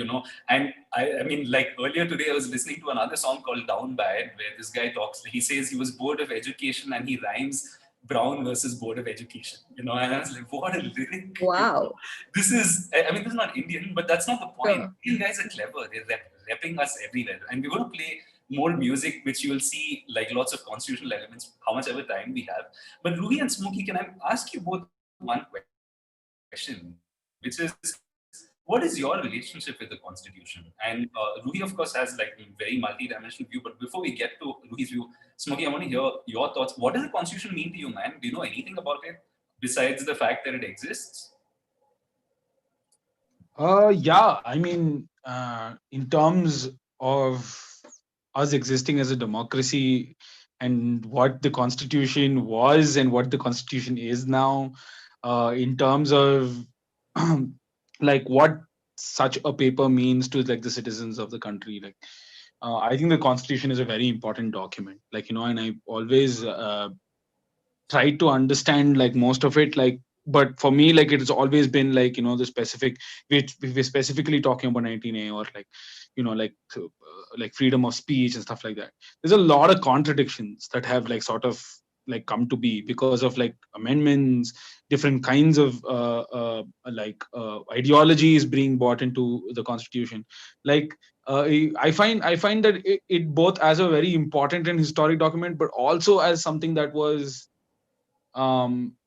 and I mean, like earlier today, I was listening to another song called Down Bad, where this guy talks, he says he was bored of education and he rhymes Brown versus Board of Education, and I was like, what a lyric. Wow. This is not Indian, but that's not the point. Sure. These guys are clever. They're repping us everywhere. And we're going to play more music, which you will see like lots of constitutional elements, how much ever time we have. But Ruhi and Smokey, can I ask you both one question, which is, what is your relationship with the Constitution? And Ruhi, of course, has like a very multi-dimensional view. But before we get to Ruhi's view, Smokey, I want to hear your thoughts. What does the Constitution mean to you, man? Do you know anything about it besides the fact that it exists? Yeah, I mean, in terms of us existing as a democracy and what the Constitution was and what the Constitution is now, in terms of like what such a paper means to like the citizens of the country, like I think the Constitution is a very important document, like, and I always try to understand like most of it, like, but for me, like, it's always been like, the specific, which we're specifically talking about 19A or like, like freedom of speech and stuff like that. There's a lot of contradictions that have like sort of like come to be because of like amendments, different kinds of ideologies being brought into the Constitution. Like I find that it both as a very important and historic document, but also as something that was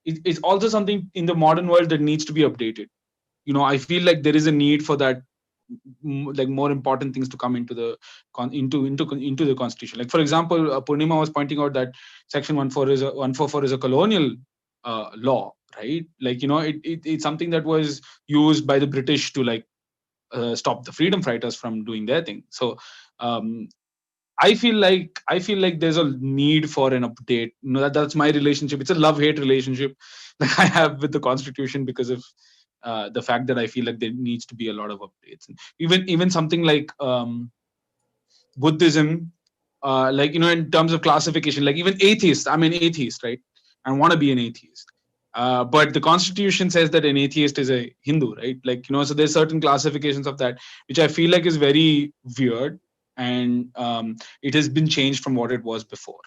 it's also something in the modern world that needs to be updated. I feel like there is a need for that, like more important things to come into the into the Constitution. Like for example, Poornima was pointing out that Section 144 is a colonial law, right? Like it's something that was used by the British to like stop the freedom fighters from doing their thing. So I feel like there's a need for an update. That's my relationship. It's a love-hate relationship that I have with the Constitution because of the fact that I feel like there needs to be a lot of updates. And even something like Buddhism, like in terms of classification, like even atheists. I'm an atheist, right? I want to be an atheist. But the Constitution says that an atheist is a Hindu, right? Like so there's certain classifications of that which I feel like is very weird. And it has been changed from what it was before.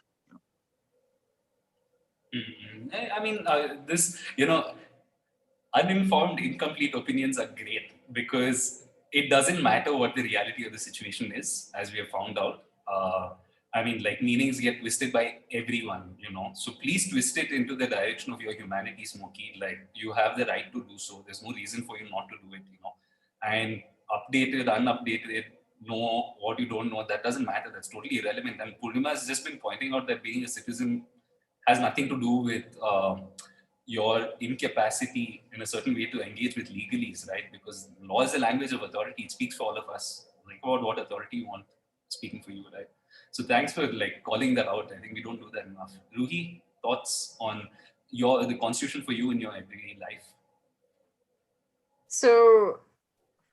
I mean, this, uninformed, incomplete opinions are great because it doesn't matter what the reality of the situation is, as we have found out. I mean, like meanings get twisted by everyone, So please twist it into the direction of your humanity, Smokey. Like you have the right to do so. There's no reason for you not to do it, And updated, unupdated, know what you don't know, that doesn't matter. That's totally irrelevant. And Poornima has just been pointing out that being a citizen has nothing to do with your incapacity in a certain way to engage with legalese, right? Because law is the language of authority. It speaks for all of us. Think about what authority you want speaking for you, right? So thanks for like calling that out. I think we don't do that enough. Ruhi, thoughts on the Constitution for you in your everyday life? So,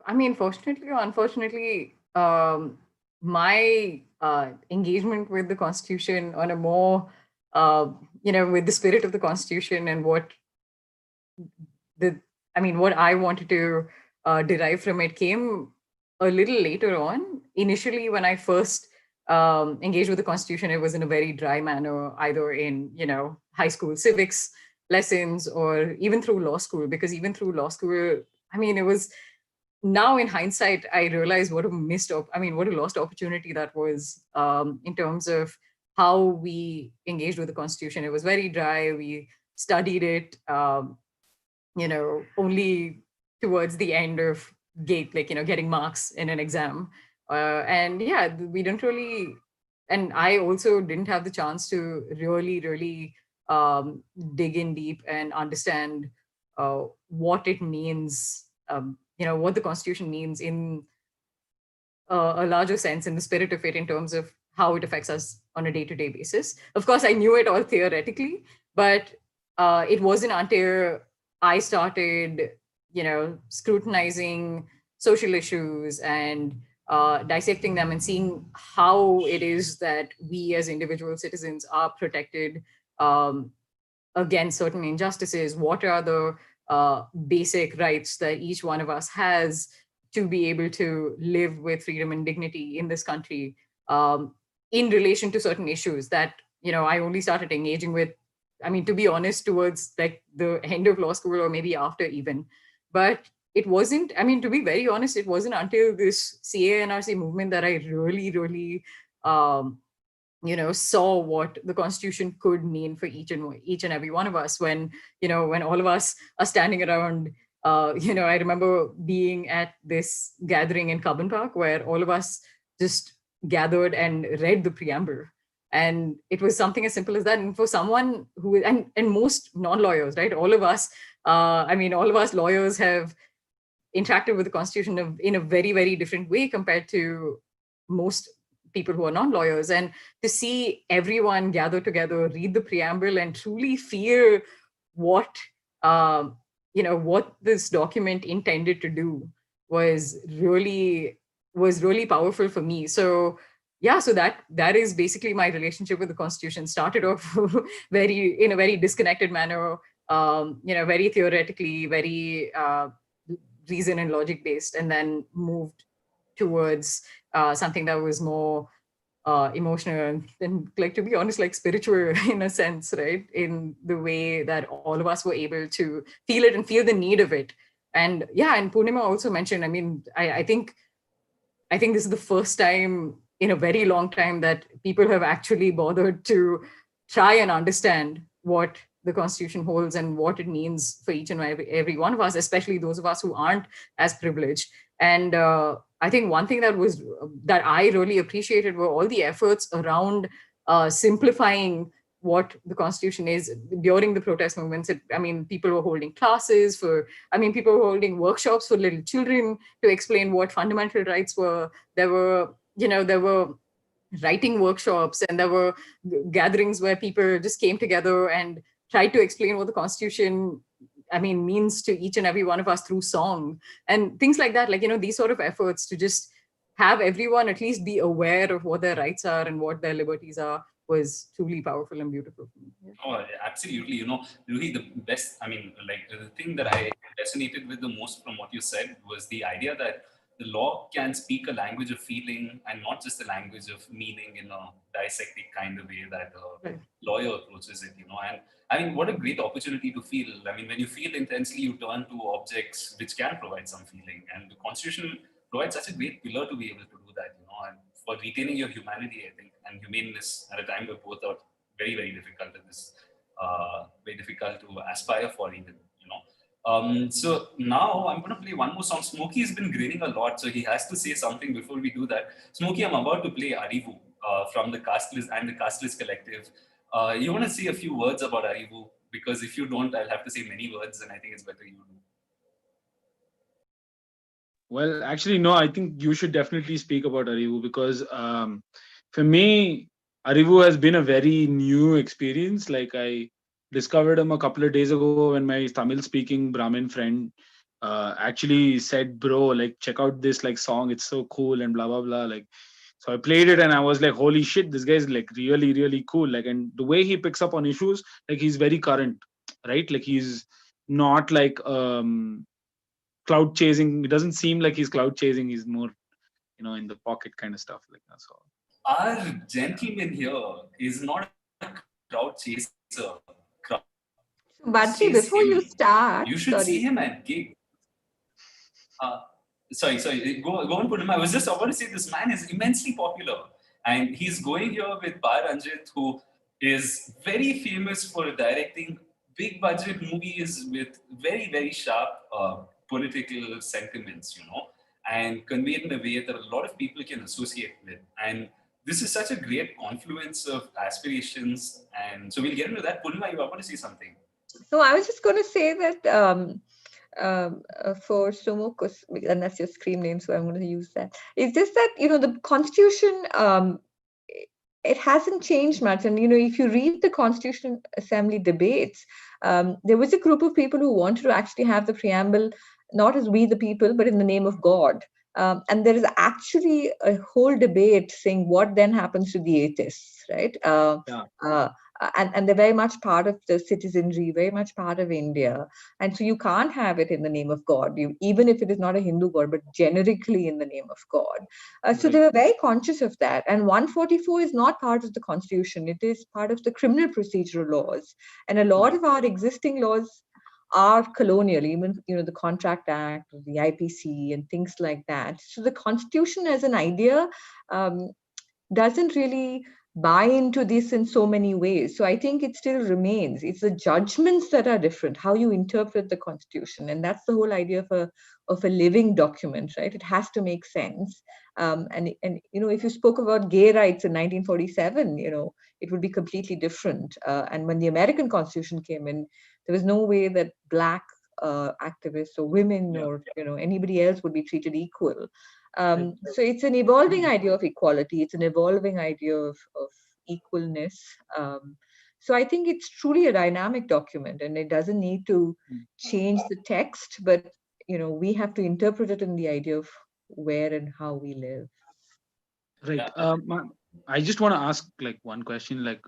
I mean, fortunately or unfortunately, my engagement with the Constitution on a more, with the spirit of the Constitution and what I wanted to derive from it came a little later on. Initially, when I first engaged with the Constitution, it was in a very dry manner, either in, high school civics lessons or even through law school, because even through law school, it was, now in hindsight, I realize what a lost opportunity that was in terms of how we engaged with the Constitution. It was very dry. We studied it, only towards the end of getting marks in an exam. And yeah, we didn't really, and I also didn't have the chance to really, really dig in deep and understand what it means, what the Constitution means in a larger sense in the spirit of it in terms of how it affects us on a day-to-day basis. Of course, I knew it all theoretically, but it wasn't until I started, scrutinizing social issues and dissecting them and seeing how it is that we as individual citizens are protected against certain injustices. What are the basic rights that each one of us has to be able to live with freedom and dignity in this country, in relation to certain issues that, I only started engaging with, I mean, to be honest, towards like the end of law school or maybe after even. But it wasn't, I mean, to be very honest, it wasn't until this CA/NRC movement that I really, saw what the Constitution could mean for each and every one of us. When all of us are standing around, I remember being at this gathering in Cubbon Park where all of us just gathered and read the preamble. And it was something as simple as that. And for someone who, and most non-lawyers, right? All of us lawyers have interacted with the Constitution in a very, very different way compared to most people who are non-lawyers. And to see everyone gather together, read the preamble, and truly feel what this document intended to do was really powerful for me. So yeah, so that is basically my relationship with the Constitution. Started off in a very disconnected manner, very theoretically, very reason and logic based, and then moved towards something that was more emotional and, like, to be honest, like spiritual in a sense, right? In the way that all of us were able to feel it and feel the need of it. And yeah, and Poornima also mentioned, I mean, I think this is the first time in a very long time that people have actually bothered to try and understand what the Constitution holds and what it means for each and every one of us, especially those of us who aren't as privileged. And I think one thing that I really appreciated were all the efforts around simplifying what the Constitution is during the protest movements. People were holding classes people were holding workshops for little children to explain what fundamental rights were. There were writing workshops, and there were gatherings where people just came together and tried to explain what the Constitution means to each and every one of us through song and things like that. Like, these sort of efforts to just have everyone at least be aware of what their rights are and what their liberties are was truly powerful and beautiful for me. Yeah. Oh, absolutely. Really the best, the thing that I resonated with the most from what you said was the idea that the law can speak a language of feeling and not just a language of meaning in a dissecting kind of way that a lawyer approaches it, And what a great opportunity to feel. When you feel intensely, you turn to objects which can provide some feeling. And the Constitution provides such a great pillar to be able to do that, and for retaining your humanity, I think, and humaneness at a time where both are very, very difficult and is very difficult to aspire for even, So now I'm going to play one more song. Smokey has been grinning a lot, so he has to say something before we do that. Smokey, I'm about to play Arivu from the Casteless and the Casteless Collective. You want to say a few words about Arivu? Because if you don't, I'll have to say many words, and I think it's better you do. Well, actually, no, I think you should definitely speak about Arivu because for me, Arivu has been a very new experience. Like, I discovered him a couple of days ago when my Tamil-speaking Brahmin friend actually said, "Bro, like, check out this like song. It's so cool," and blah blah blah. Like, so I played it and I was like, "Holy shit, this guy's like really really cool." Like, and the way he picks up on issues, like, he's very current, right? Like, he's not like cloud chasing. It doesn't seem like he's cloud chasing. He's more, in the pocket kind of stuff. Like, that's all. Our gentleman here is not a crowd chaser. Badri, before you start, you should see him at gig. Sorry. Go on, Poornima. I was just about to say this man is immensely popular, and he's going here with Par Ranjit, who is very famous for directing big budget movies with very, very sharp political sentiments, and conveyed in a way that a lot of people can associate with. And this is such a great confluence of aspirations. And so we'll get into that. Poornima, you were about to say something. So I was just going to say that for Sumo, and that's your screen name, so I'm going to use that. It's just that, the Constitution, it hasn't changed much. And, if you read the Constitution Assembly debates, there was a group of people who wanted to actually have the preamble, not as we the people, but in the name of God. And there is actually a whole debate saying what then happens to the atheists, right? And they're very much part of the citizenry, very much part of India. And so you can't have it in the name of God, even if it is not a Hindu God, but generically in the name of God. So they were very conscious of that. And 144 is not part of the Constitution. It is part of the criminal procedural laws. And a lot of our existing laws are colonial, even the Contract Act, or the IPC, and things like that. So the Constitution as an idea doesn't really buy into this in so many ways. So I think it still remains. It's the judgments that are different, how you interpret the Constitution, and that's the whole idea of a living document, right? It has to make sense. And if you spoke about gay rights in 1947, it would be completely different. And when the American Constitution came in, there was no way that Black activists or women or anybody else would be treated equal. So it's an evolving idea of equality. It's an evolving idea of equalness. So I think it's truly a dynamic document, and it doesn't need to change the text, but we have to interpret it in the idea of where and how we live. Right. I just want to ask one question.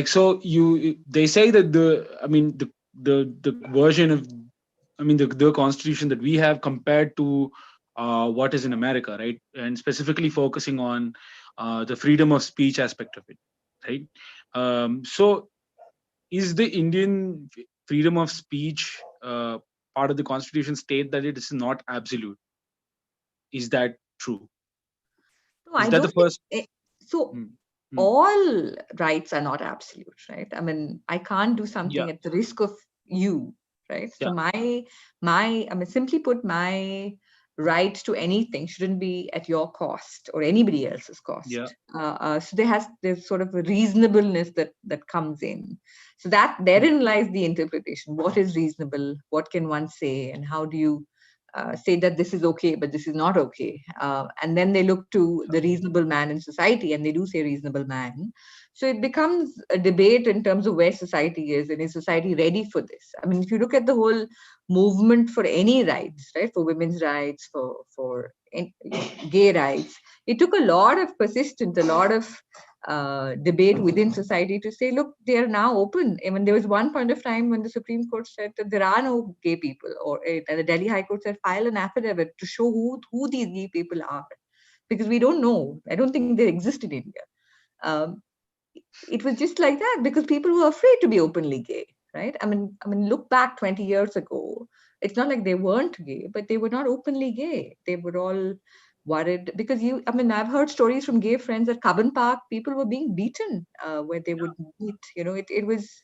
So they say that the version of the Constitution that we have compared to what is in America, right? And specifically focusing on the freedom of speech aspect of it, right? So is the Indian freedom of speech part of the Constitution state that it is not absolute? Is that true? No, is that the first? All rights are not absolute, right? I can't do something at the risk of you, right? So simply put, my right to anything shouldn't be at your cost or anybody else's cost. So there's sort of a reasonableness that comes in. So that therein lies the interpretation. What is reasonable? What can one say? And how do you say that this is okay, but this is not okay? And then they look to the reasonable man in society, and they do say reasonable man. So it becomes a debate in terms of where society is, and is society ready for this? If you look at the whole movement for any rights, right, for women's rights, for gay rights, it took a lot of persistence, a lot of debate within society to say, look, they are now open. There was one point of time when the Supreme Court said that there are no gay people, and the Delhi High Court said file an affidavit to show who these gay people are, because we don't know. I don't think they exist in India. It was just like that because people were afraid to be openly gay, right? Look back 20 years ago. It's not like they weren't gay, but they were not openly gay. They were all worried because I've heard stories from gay friends at Cubbon Park. People were being beaten where they would meet. It was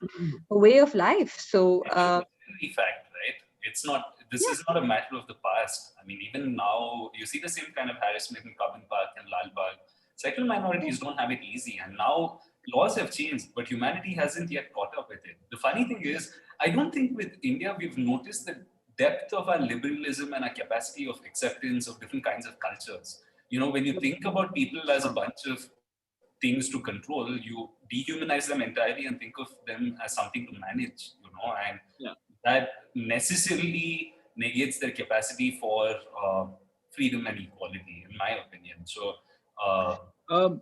a way of life. So it's a fact, right? It's not. This is not a matter of the past. Even now you see the same kind of harassment in Cubbon Park and Lal Bagh. Sexual minorities don't have it easy, and now laws have changed, but humanity hasn't yet caught up with it. The funny thing is, I don't think with India we've noticed the depth of our liberalism and our capacity of acceptance of different kinds of cultures. When you think about people as a bunch of things to control, you dehumanize them entirely and think of them as something to manage, and that necessarily negates their capacity for freedom and equality, in my opinion. So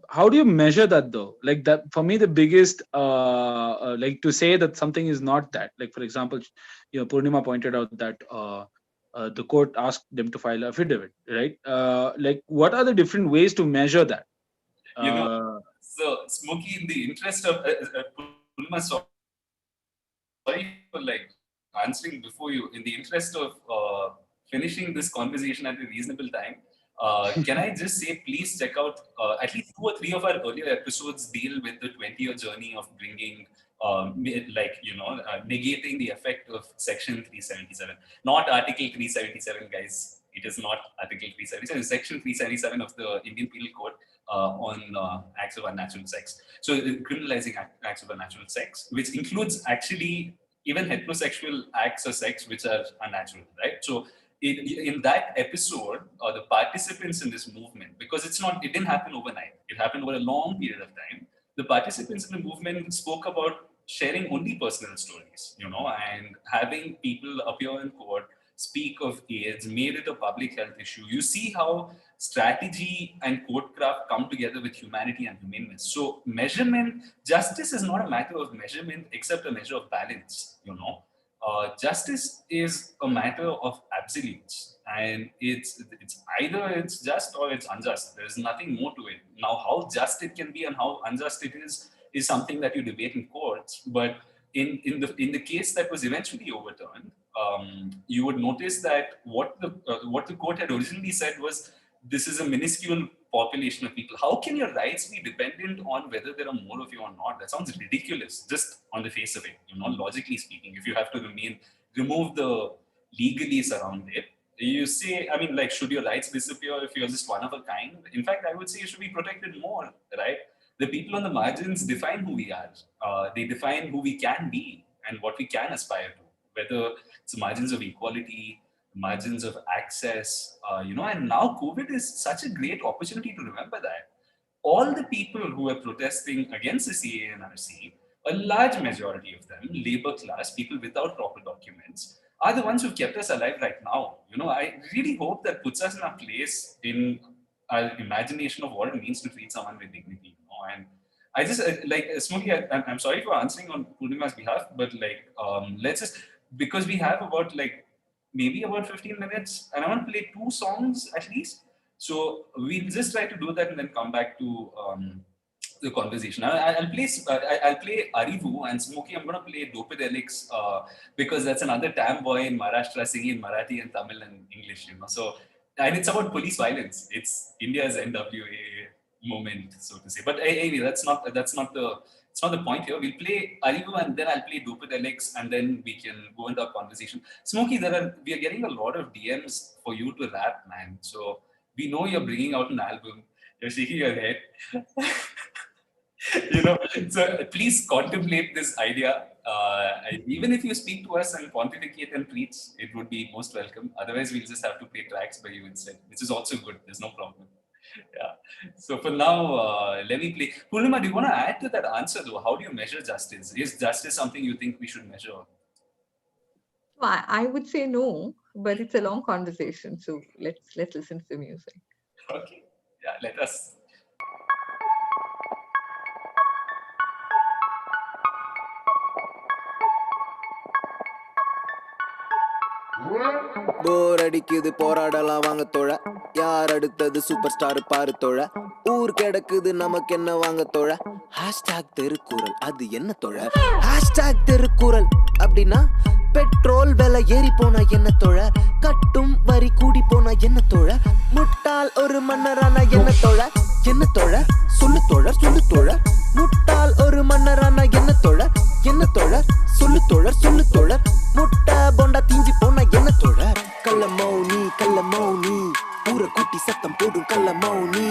how do you measure that though? That for me, the biggest to say that something is not that. For example, Poornima pointed out that the court asked them to file affidavit, right? What are the different ways to measure that? So Smokey, in the interest of Poornima, sorry for answering before you. In the interest of finishing this conversation at a reasonable time, can I just say, please check out at least 2 or 3 of our earlier episodes deal with the 20-year journey of bringing, negating the effect of Section 377. Not Article 377, guys. It is not Article 377. It's Section 377 of the Indian Penal Code on acts of unnatural sex. So criminalizing acts of unnatural sex, which includes actually even heterosexual acts of sex which are unnatural, right? So in that episode, the participants in this movement, because it didn't happen overnight, it happened over a long period of time. The participants in the movement spoke about sharing only personal stories, and having people appear in court, speak of AIDS, made it a public health issue. You see how strategy and courtcraft come together with humanity and humaneness. So justice is not a matter of measurement except a measure of balance, justice is a matter of absolutes, and it's either it's just or it's unjust. There's nothing more to it. Now, how just it can be and how unjust it is something that you debate in courts. But in the case that was eventually overturned, you would notice that what the court had originally said was, this is a minuscule population of people. How can your rights be dependent on whether there are more of you or not? That sounds ridiculous, just on the face of it. Logically speaking, if you have to remove the legalese around it, you say, should your rights disappear if you're just one of a kind? In fact, I would say you should be protected more, right? The people on the margins define who we are. They define who we can be and what we can aspire to, whether it's margins of equality, margins of access, and now COVID is such a great opportunity to remember that. All the people who are protesting against the CAA and RC, a large majority of them, labor class, people without proper documents, are the ones who've kept us alive right now. I really hope that puts us in a place in our imagination of what it means to treat someone with dignity, and I just, Smokey, I'm sorry for answering on Poornima's behalf, but let's just, because we have about maybe about 15 minutes, and I want to play 2 songs at least. So we'll just try to do that and then come back to the conversation. I'll play Arivu, and Smokey, I'm going to play Dopedelics because that's another tam boy in Maharashtra singing in Marathi and Tamil and English, So, and it's about police violence. It's India's NWA moment, so to say. But anyway, that's not the point here. We'll play Arivu and then I'll play Dopedelics, and then we can go into our conversation. Smokey, we are getting a lot of DMs for you to rap, man. So we know you're bringing out an album. You're shaking your head. So please contemplate this idea. Even if you speak to us and pontificate and preach, it would be most welcome. Otherwise, we'll just have to play tracks by you instead, which is also good. There's no problem. Yeah. So for now, let me play. Poornima, do you want to add to that answer though? How do you measure justice? Is justice something you think we should measure? Well, I would say no, but it's a long conversation. So let's listen to the music. Okay. Yeah, let us. போர் அடிக்குது போராடலாம் வாங்க தோழ யார் அடுத்தது super star பாரு தோழ ஊர் கிடக்குது நமக்கு என்ன வாங்க தோழ ஹேஷ்டாக் தெருக்குறள் அது என்ன தோழ ஹேஷ்டாக் தெருக்குறள் அப்படின்னா பெட்ரோல் விலை ஏறி போனா என்ன தோழ கட்டும் வரி கூடி போனா என்ன தோழ முட்டாள் ஒரு மன்னரானா என்ன தோழ சொல்லு தோழர் சொல்லு தோழர் முட்டாள் ஒரு மன்னரானா என்ன தோழர் சொல்லு தோழர் முட்டை போண்டா தீஞ்சி போனா என்ன தோழர் கள்ள மௌனி ஊரை கூட்டி சத்தம் போடும் கள்ள மௌனி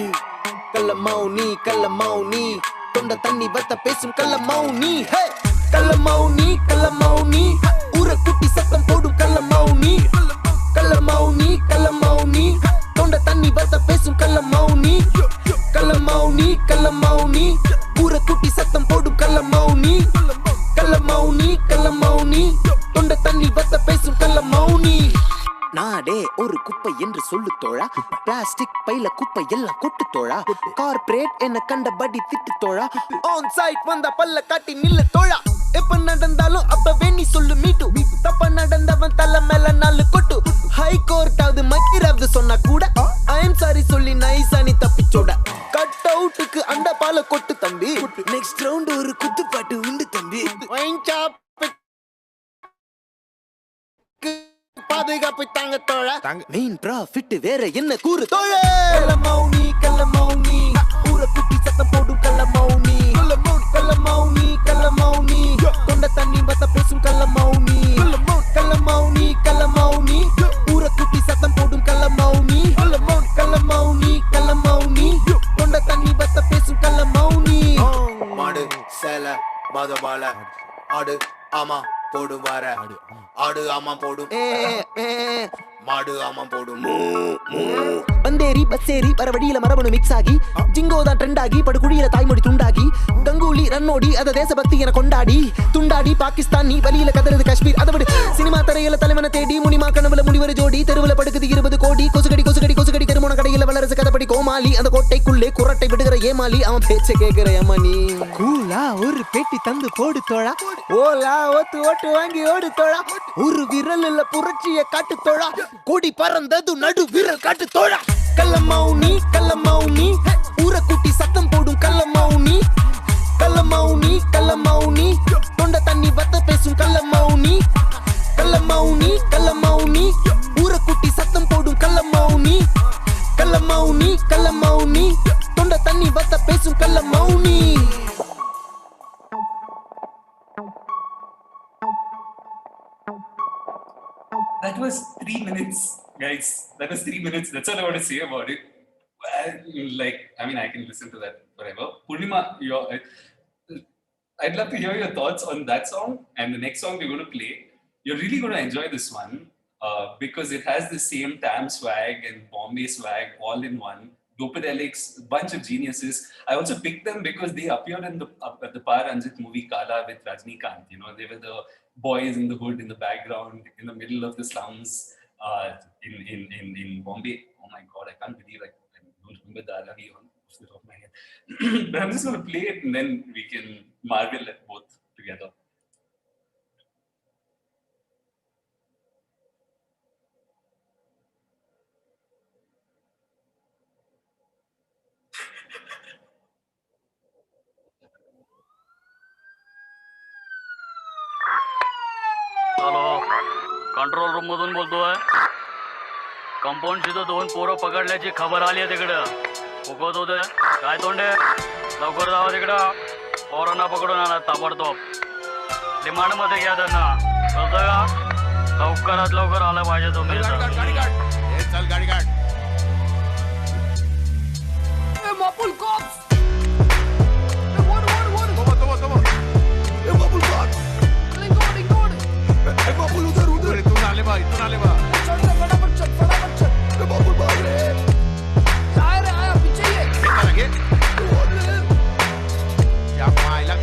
தொண்ட தண்ணி வத்த பேசும் கள்ள மௌனி கள்ள மௌனி ஊரை கூட்டி சத்தம் போடும் கள்ள மௌனி தொண்ட தண்ணி வத்த பேசும் கள்ள மௌனி ஊரை கூட்டி சத்தம் போடும் கள்ள மௌனி தொண்ட தண்ணி வத்த பேசும் கள்ள மௌனி நாடே ஒரு குப்பை என்று சொல்லு தோழா பிளாஸ்டிக் பைல குப்பை எல்லாம் கொட்டு தோழா கார்ப்பரேட் என்ன கண்டபடி திட்டு தோழா ஆன் சைட் வந்த பல்ல காட்டி நில்லு தோழா எப்ப நடந்தாலும் அப்பவே நீ சொல்லு மீட்டு தப்ப நடந்தவன் தலை மேல நாலு கொட்டு ஹை கோர்ட் ஆகுது மக்கிராவது சொன்னா கூட ஐ எம் சாரி சொல்லி நைஸா நீ தப்பிச்சோட கட் அவுட்டுக்கு அண்ட பால கொட்டு தம்பி நெக்ஸ்ட் ரவுண்ட் ஒரு குத்து பாட்டு உண்டு தம்பி பாதுகாப்பு தாங்க தோழ மெயின் ப்ராஃபிட் வேற என்ன கூறு தோழ கள்ள மௌனி ஊரை குட்டி சத்தம் போடும் கள்ள மௌனி தொண்ட தண்ணி வத்த பேசும் கள்ள மௌனி ஊரை குட்டி சத்தம் போடும் கள்ள மௌனி தொண்ட தண்ணி வத்த பேசும் கள்ள மௌனி மாடு சேல மதபால ஆடு ஆமா போடும் வார ஆடு ஆமா போடும் மாடு ஆமா போடும் பந்தேரி பஸ்ஸேரி வர வழியில மரபணு மிக்ஸ் ஆகி ஜிங்கோ தான் ட்ரெண்ட் ஆகி படுகுழியில தாய்மொழி துண்டாகி கங்கூலி ரன்னோடி அத தேசபக்தி என கொண்டாடி துண்டாடி பாகிஸ்தான் நீ வழியில கதறது காஷ்மீர் அதை விடு சினிமா தரையில தலைவனை தேடி முனிமா கனவுல முடிவரு ஜோடி தெருவுல படுக்குது 20 கோடி கொசுகடி கொசுகடி கொசுகடி தெருமோன கடையில வளரசு கதப்படி கோமாளி அந்த கோட்டைக்குள்ளே குரட்டை விடுகிற ஏமாளி அவன் பேச்ச கேட்கிற ஏமானி கூலா ஒரு பெட்டி தந்து போடு தோழா ஓலா ஓத்து ஓட்டு வாங்கி ஓடு தோழா ஒரு விரல் இல்ல புரட்சிய காட்டு தோழா கொடி பறந்தது நடு விரல் காட்டு தோழா கள்ளமௌனி ஊர கூட்டி சத்தம் போடும் கள்ளமௌனி தொண்ட தண்ணி வத்த பேசும் கள்ளமௌனி ஊர கூட்டி சத்தம் போடும் கள்ளமௌனி தொண்ட தண்ணி வத்த பேசும் கள்ளமௌனி That was 3 minutes, guys. That was 3 minutes. That's all I want to say about it. I can listen to that forever. Poornima, I'd love to hear your thoughts on that song and the next song we're going to play. You're really going to enjoy this one because it has the same Tam swag and Bombay swag all in one. Dopadelics, bunch of geniuses. I also picked them because they appeared in the Par Anjit movie Kala with Rajnikant. They were the boys in the hood in the background, in the middle of the slums in Bombay. Oh my God, I can't believe I don't remember the Alagi off the top of my head. But I'm just going to play it and then we can marvel at both together. Hello control room मधून बोलतोय. Compound तिथं 2 पोरं पकडल्याची खबर आली आहे तिकडं. फुकत होते काय तोंडे लवकर जावा तिकडं. पोरांना पकडून आणा ताबडतोब. डिमांड मध्ये घ्या त्यांना कळतं का. लवकरात लवकर आलं पाहिजे तुम्ही. चल गाडी काढ. Mapul cops! इथून आले बा फटाफट चल बाबू भाग रे. काय रे आया पीछे ये.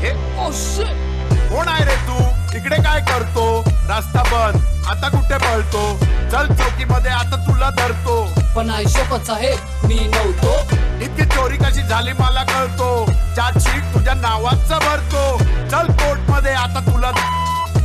घे. Oh shit! कोण आहे रे तू. इकडे काय करतो. रस्ता बंद आता कुठे पळतो. चल चौकीमध्ये आता तुला धरतो. पण आयुष्यपच आहे मी नव्हतो. इतकी चोरी कशी झाली मला कळतो. चार्जशीट तुझ्या नावाचा भरतो. चल कोर्ट मध्ये आता तुला.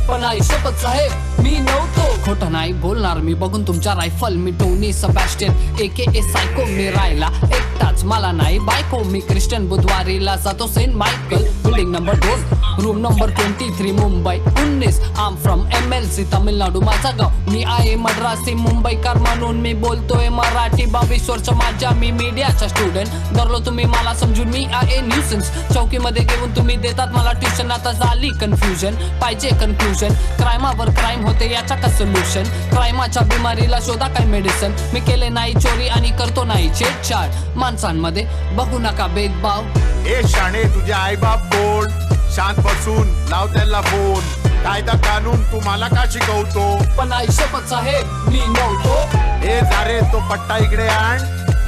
पण आयुष्यपच आहे मी नव्हतो. खोटं नाही बोलणार मी बघून तुमच्या रायफल. मी टोनी सबॅस्टियन AKA सायको. मी राहिला एकटाच मला नाही बायको. मी ख्रिश्चन बुधवारीला जातो saint Michael. Building number 2 room number 23 Mumbai 19. I'm from MLC Tamil Nadu माझा गाव. मी आहे मद्रासी मुंबईकर म्हणून मी बोलतोय मराठी. 22 वर्ष माझ्या मी मीडियाचा स्टुडंट. धरलो तुम्ही मला समजून मी आहे न्यूसन्स. चौकीमध्ये घेऊन तुम्ही देतात मला ट्युशन. आता झाली कन्फ्युजन पाहिजे कन्क्लुजन. क्राईमावर क्राईम होते याच्या का सोल्युशन. क्राईमाच्या बिमारीला शोधा काय मेडिसन. मी केले नाही चोरी आणि करतो नाही छेडछाड. माणसांमध्ये बघू नका भेदभाव. ए शाणे तुझे आई बाप कोण. शांत बसून लाव त्याला फोन. कायदा कानून तू मला का शिकवतो. पण आयुष्यपच आहे मी नव्हतो. ए जारे तो पट्टा इकडे आण.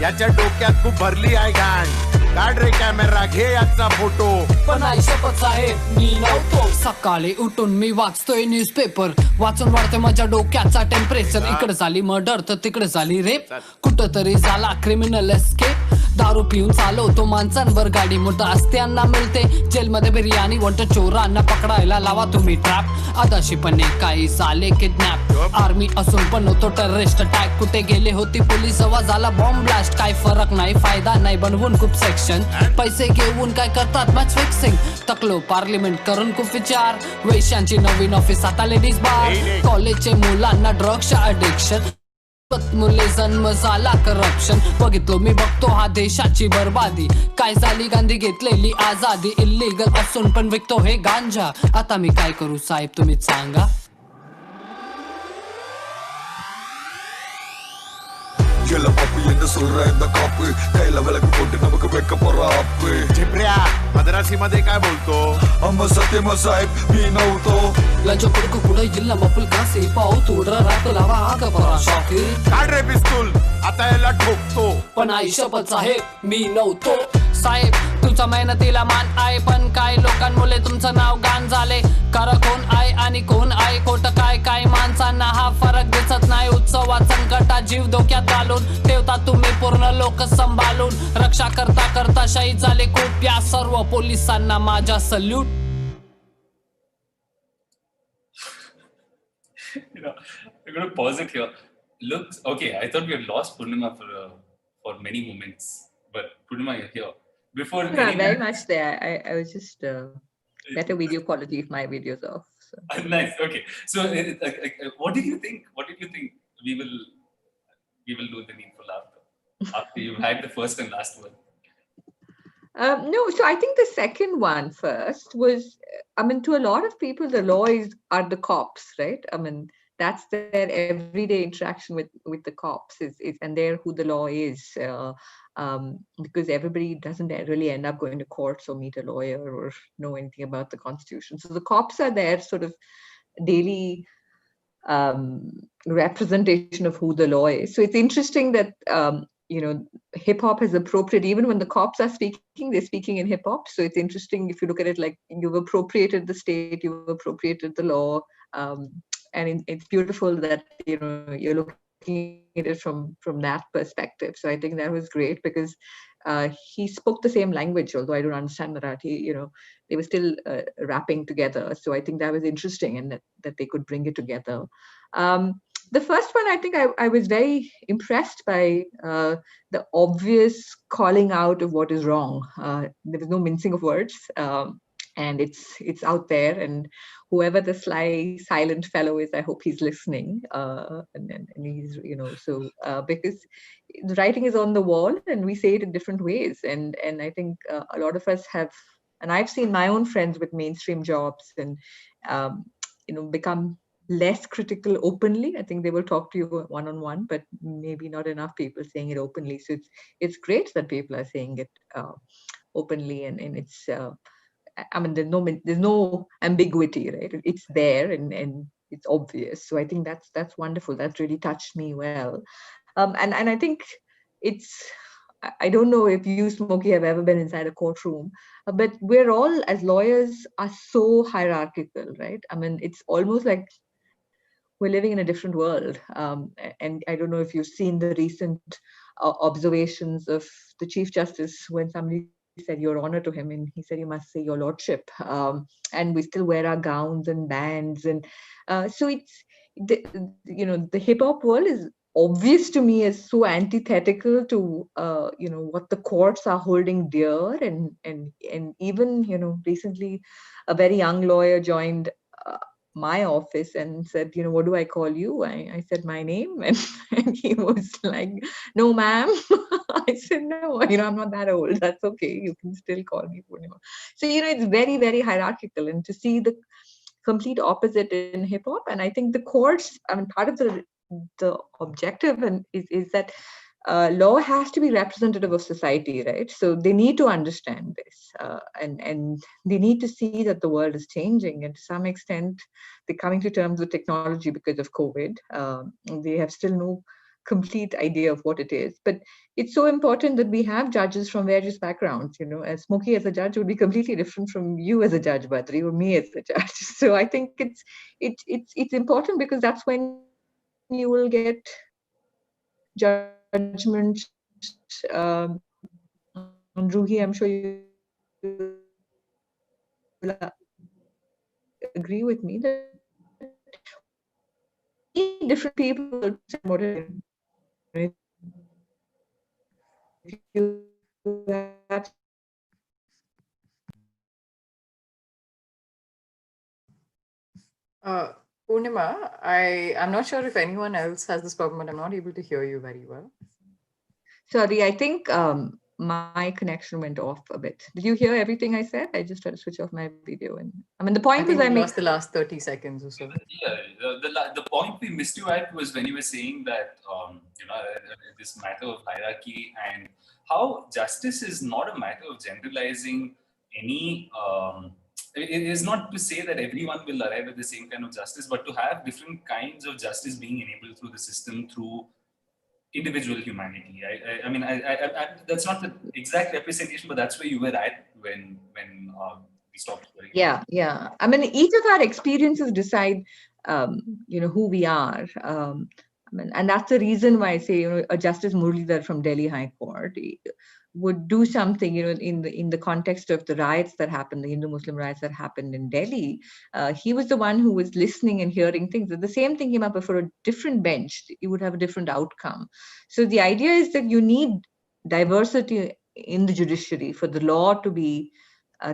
याच्या डोक्यात खूप भरली आहे घाण. काढ रे कॅमेरा घे याचा फोटो. पण आयुष्यपच आहे मी नव्हतो. सकाळी उठून मी वाचतोय न्यूजपेपर. वाचून वाढतोय माझ्या डोक्याचा टेम्परेचर. इकडे झाली मर्डर तर तिकडे झाली रेप. कुठं तरी झाला क्रिमिनल एस्केप. दारू पिऊन चालवतो माणसांवर गाडी. मोठं असत्यांना मिळते जेलमध्ये बिर्याणी. वंट चोरांना पकडायला लावा तुम्ही ट्रॅप. आदाशीपणे काही झाले किडनॅप. आर्मी असून पण होतो टेररिस्ट अटॅक. कुठे गेले होती पोलीस हवा झाला बॉम्ब ब्लास्ट. काय फरक नाही फायदा नाही बनवून खूप सेक्शन. पैसे घेऊन काय करतात मॅच फिक्सिंग. तकलो पार्लिमेंट करून खूप विचार. वेश्यांची नवीन ऑफिस आता लेडीज बार. कॉलेजचे मुलांना ड्रग्सच्या अडिक्शन. मुले जन्म झाला करप्शन. बघितलो मी बघतो हा देशाची बर्बादी. काय झाली गांधी घेतलेली आझादी. इल्लीगल असून पण विकतो हे गांजा. आता मी काय करू साहेब तुम्हीच सांगा. Yellow puppy in the சொல்ற இந்த காப்பு கையில விளக்கு போட்டு நமக்கு வைக்க போற ஆப்பு झिपऱ्या मद्रासी मध्ये काय बोलतो अम्मा सत्यमा साहेब मी नव्हतो लंच पडको पुढे इल्ला मपुल कासे पाऊत उडरा रात लावा आग परा शॉक काढ रे पिस्तूल आता याला ठोकतो पण आई शपथ साहेब मी नव्हतो साहेब तुमच्या मेहनतीला मान आहे पण काय लोकांमुळे तुमचं नाव गाण झाले खरं कोण आहे आणि कोण आहे खोटं काय काय माणसांना हा फरक दिसत नाही उत्सवात संकटात जीव धोक्यात घालून ठेवता तुम्ही पूर्ण लोक सांभाळून रक्षा करता करता शहीद झाले खूप या सर्व पोलिसांना माझा salute. I'm going to pause it here. Look, okay, I thought we had lost Poornima for many moments, but Poornima, you're here. Before very much there. I was just better video quality if my videos off. So. Nice. Okay. So, what did you think? What did you think we will do the needful after you've had the first and last one? No, so I think the second one first was, I mean, to a lot of people, the law are the cops, right? I mean, that's their everyday interaction with the cops and they're who the law is. Because everybody doesn't really end up going to courts or meet a lawyer or know anything about the Constitution. So the cops are their sort of daily representation of who the law is. So it's interesting that, hip hop is appropriate. Even when the cops are speaking, they're speaking in hip hop. So it's interesting if you look at it like you've appropriated the state, you've appropriated the law. And it's beautiful that, you're looking at it from that perspective. So I think that was great because he spoke the same language, although I don't understand Marathi, they were still rapping together. So I think that was interesting and that they could bring it together. The first one, I think I was very impressed by the obvious calling out of what is wrong. There was no mincing of words. And it's out there, and whoever the sly silent fellow is, I hope he's listening. And he's, because the writing is on the wall and we say it in different ways. And I think a lot of us have, and I've seen my own friends with mainstream jobs and, become less critical openly. I think they will talk to you one-on-one, but maybe not enough people saying it openly. So it's great that people are saying it openly, and it's, I mean, there's no ambiguity, right? It's there and it's obvious. So I think that's wonderful. That really touched me well. And I think I don't know if you, Smokey, have ever been inside a courtroom, but we're all, as lawyers, are so hierarchical, right? I mean, it's almost like we're living in a different world. And I don't know if you've seen the recent observations of the Chief Justice when somebody said your honor to him, and he said you must say your lordship, and we still wear our gowns and bands, and so it's the hip hop world is obvious to me as so antithetical to what the courts are holding dear, and even recently a very young lawyer joined my office and said, what do I call you? I said my name, and he was like, no ma'am. I said, no, I'm not that old. That's okay. You can still call me Poornima. So, it's very, very hierarchical, and to see the complete opposite in hip hop. And I think the courts, I mean, part of the objective is that law has to be representative of society, right? So they need to understand this, and they need to see that the world is changing, and to some extent they're coming to terms with technology because of COVID. They have still no complete idea of what it is, but it's so important that we have judges from various backgrounds. As Smokey as a judge would be completely different from you as a judge, Badri, or me as a judge. So I think it's important, because that's when you will get judgment. On Ruhi, I'm sure you will agree with me that different people have Poornima, I'm not sure if anyone else has this problem, but I'm not able to hear you very well. Sorry, I think my connection went off a bit. Did you hear everything I said? I just tried to switch off my video, and I mean the point I think was I we make lost the last 30 seconds or so. Yeah, the point we missed you at was when you were saying that this matter of hierarchy and how justice is not a matter of generalizing any. It is not to say that everyone will arrive at the same kind of justice, but to have different kinds of justice being enabled through the system through individual humanity. I mean, that's not the exact representation, but that's where you were at when we stopped worrying. Yeah. I mean, each of our experiences decide, who we are. I mean, and that's the reason why I say, a Justice Muralidhar from Delhi High Court would do something, in the context of the riots that happened, the Hindu-Muslim riots that happened in Delhi. He was the one who was listening and hearing things. If the same thing came up for a different bench, you would have a different outcome. So the idea is that you need diversity in the judiciary for the law to be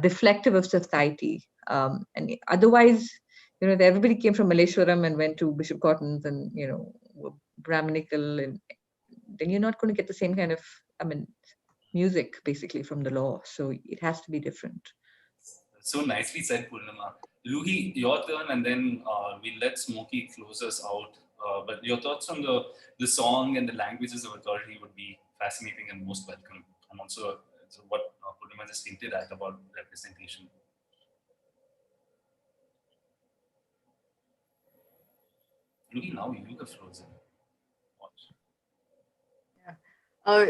reflective of society. And otherwise, if everybody came from Malleshwaram and went to Bishop Cotton's and, were Brahminical, and then you're not going to get the same kind of, music basically from the law. So it has to be different. So nicely said, Poornima. Ruhi, your turn, and then we'll let Smokey close us out. But your thoughts on the song and the languages of authority would be fascinating and most welcome. And also what Poornima just hinted at about representation. Ruhi, now you have frozen.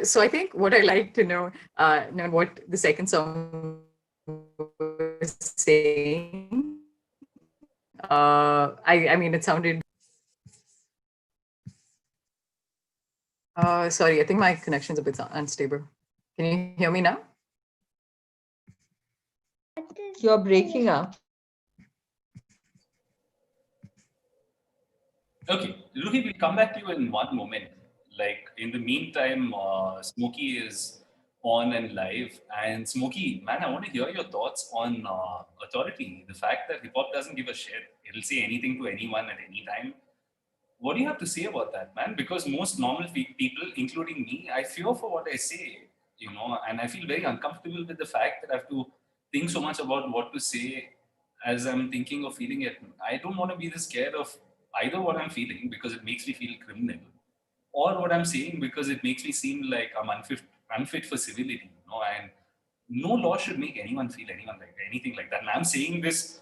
So I think what I like to know what the second song was saying. I mean, it sounded. Sorry, I think my connection's a bit unstable. Can you hear me now? You're breaking up. Okay, Ruhi, we'll come back to you in one moment. Like, in the meantime, Smokey is on and live. And Smokey, man, I want to hear your thoughts on authority. The fact that hip-hop doesn't give a shit. It'll say anything to anyone at any time. What do you have to say about that, man? Because most normal people, including me, I fear for what I say, and I feel very uncomfortable with the fact that I have to think so much about what to say as I'm thinking or feeling it. I don't want to be this scared of either what I'm feeling because it makes me feel criminal, or what I'm saying because it makes me seem like I'm unfit for civility, and no law should make anyone feel anything like that. And I'm saying this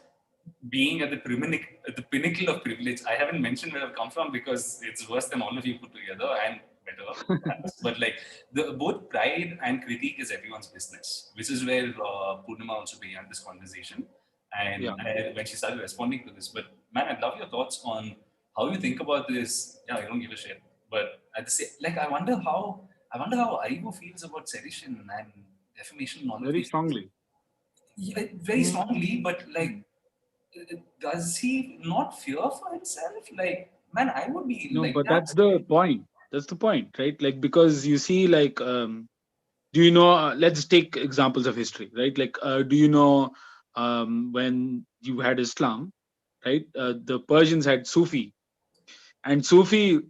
being at the pinnacle of privilege. I haven't mentioned where I've come from because it's worse than all of you put together and better. But like both pride and critique is everyone's business, which is where Poornima also began this conversation. And when she started responding to this, but man, I'd love your thoughts on how you think about this. Yeah, I don't give a shit. But at the same, I wonder how Aibo feels about sedition and defamation. Very strongly. Yeah, very strongly. But does he not fear for himself? Man, I would be. No, but that's the point. That's the point, right? Because you see, do you know? Let's take examples of history, right? Do you know when you had Islam, right? The Persians had Sufi, and Sufi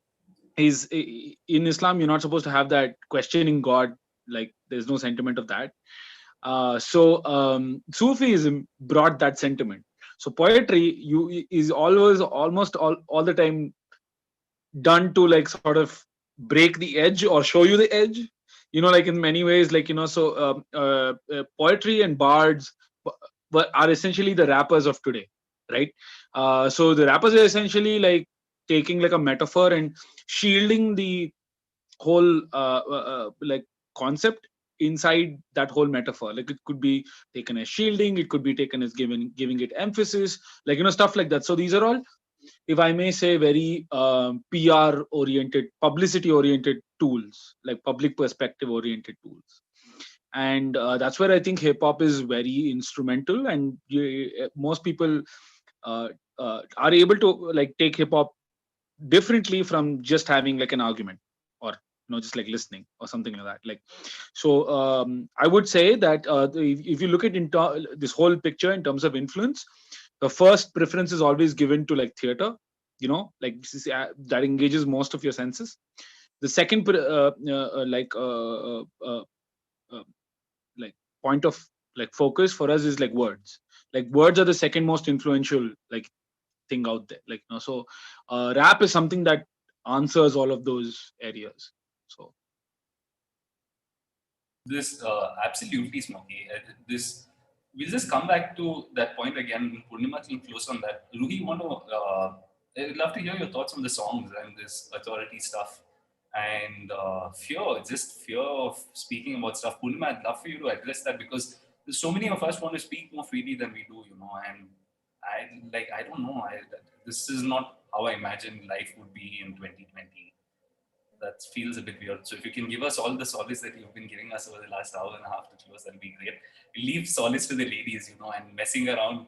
is in Islam. You're not supposed to have that questioning God. There's no sentiment of that. So Sufism brought that sentiment. So poetry is always almost all the time done to sort of break the edge or show you the edge. In many ways, so poetry and bards are essentially the rappers of today, right? So the rappers are essentially taking a metaphor and shielding the whole concept inside that whole metaphor. It could be taken as shielding, it could be taken as giving it emphasis, stuff like that. So these are all, if I may say, very PR oriented, publicity oriented tools, public perspective oriented tools. And that's where I think hip hop is very instrumental, and most people are able to take hip hop differently from just having an argument, or just listening or something like that. So I would say that if you look at this whole picture in terms of influence, the first preference is always given to theater, that engages most of your senses. The second like point of like focus for us is like words. Like words are the second most influential like thing out there. Like so, rap is something that answers all of those areas. So this absolutely, Smokey. This we'll just come back to that point again. Poornima will close on that. Ruhi, you want to? I'd love to hear your thoughts on the songs and this authority stuff and fear of speaking about stuff. Poornima, I'd love for you to address that because there's so many of us want to speak more freely than we do, and I don't know. This is not how I imagine life would be in 2020. That feels a bit weird. So if you can give us all the solace that you've been giving us over the last hour and a half to close, that'll be great. We leave solace to the ladies, and messing around.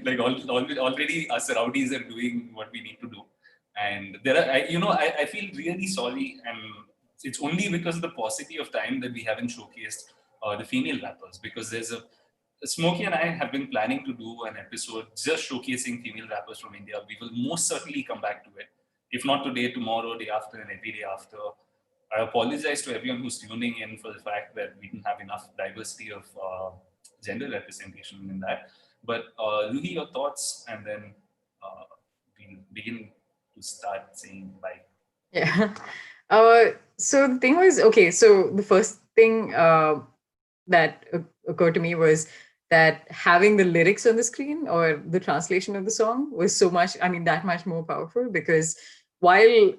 Like already us rowdies are doing what we need to do. And there are, I feel really sorry, and it's only because of the paucity of time that we haven't showcased the female rappers, because there's Smokey and I have been planning to do an episode just showcasing female rappers from India. We will most certainly come back to it. If not today, tomorrow, day after, and every day after. I apologize to everyone who's tuning in for the fact that we didn't have enough diversity of gender representation in that. But Ruhi, your thoughts, and then we'll begin to start saying bye. Yeah. So the thing was, okay, so the first thing that occurred to me was that having the lyrics on the screen or the translation of the song was that much more powerful, because and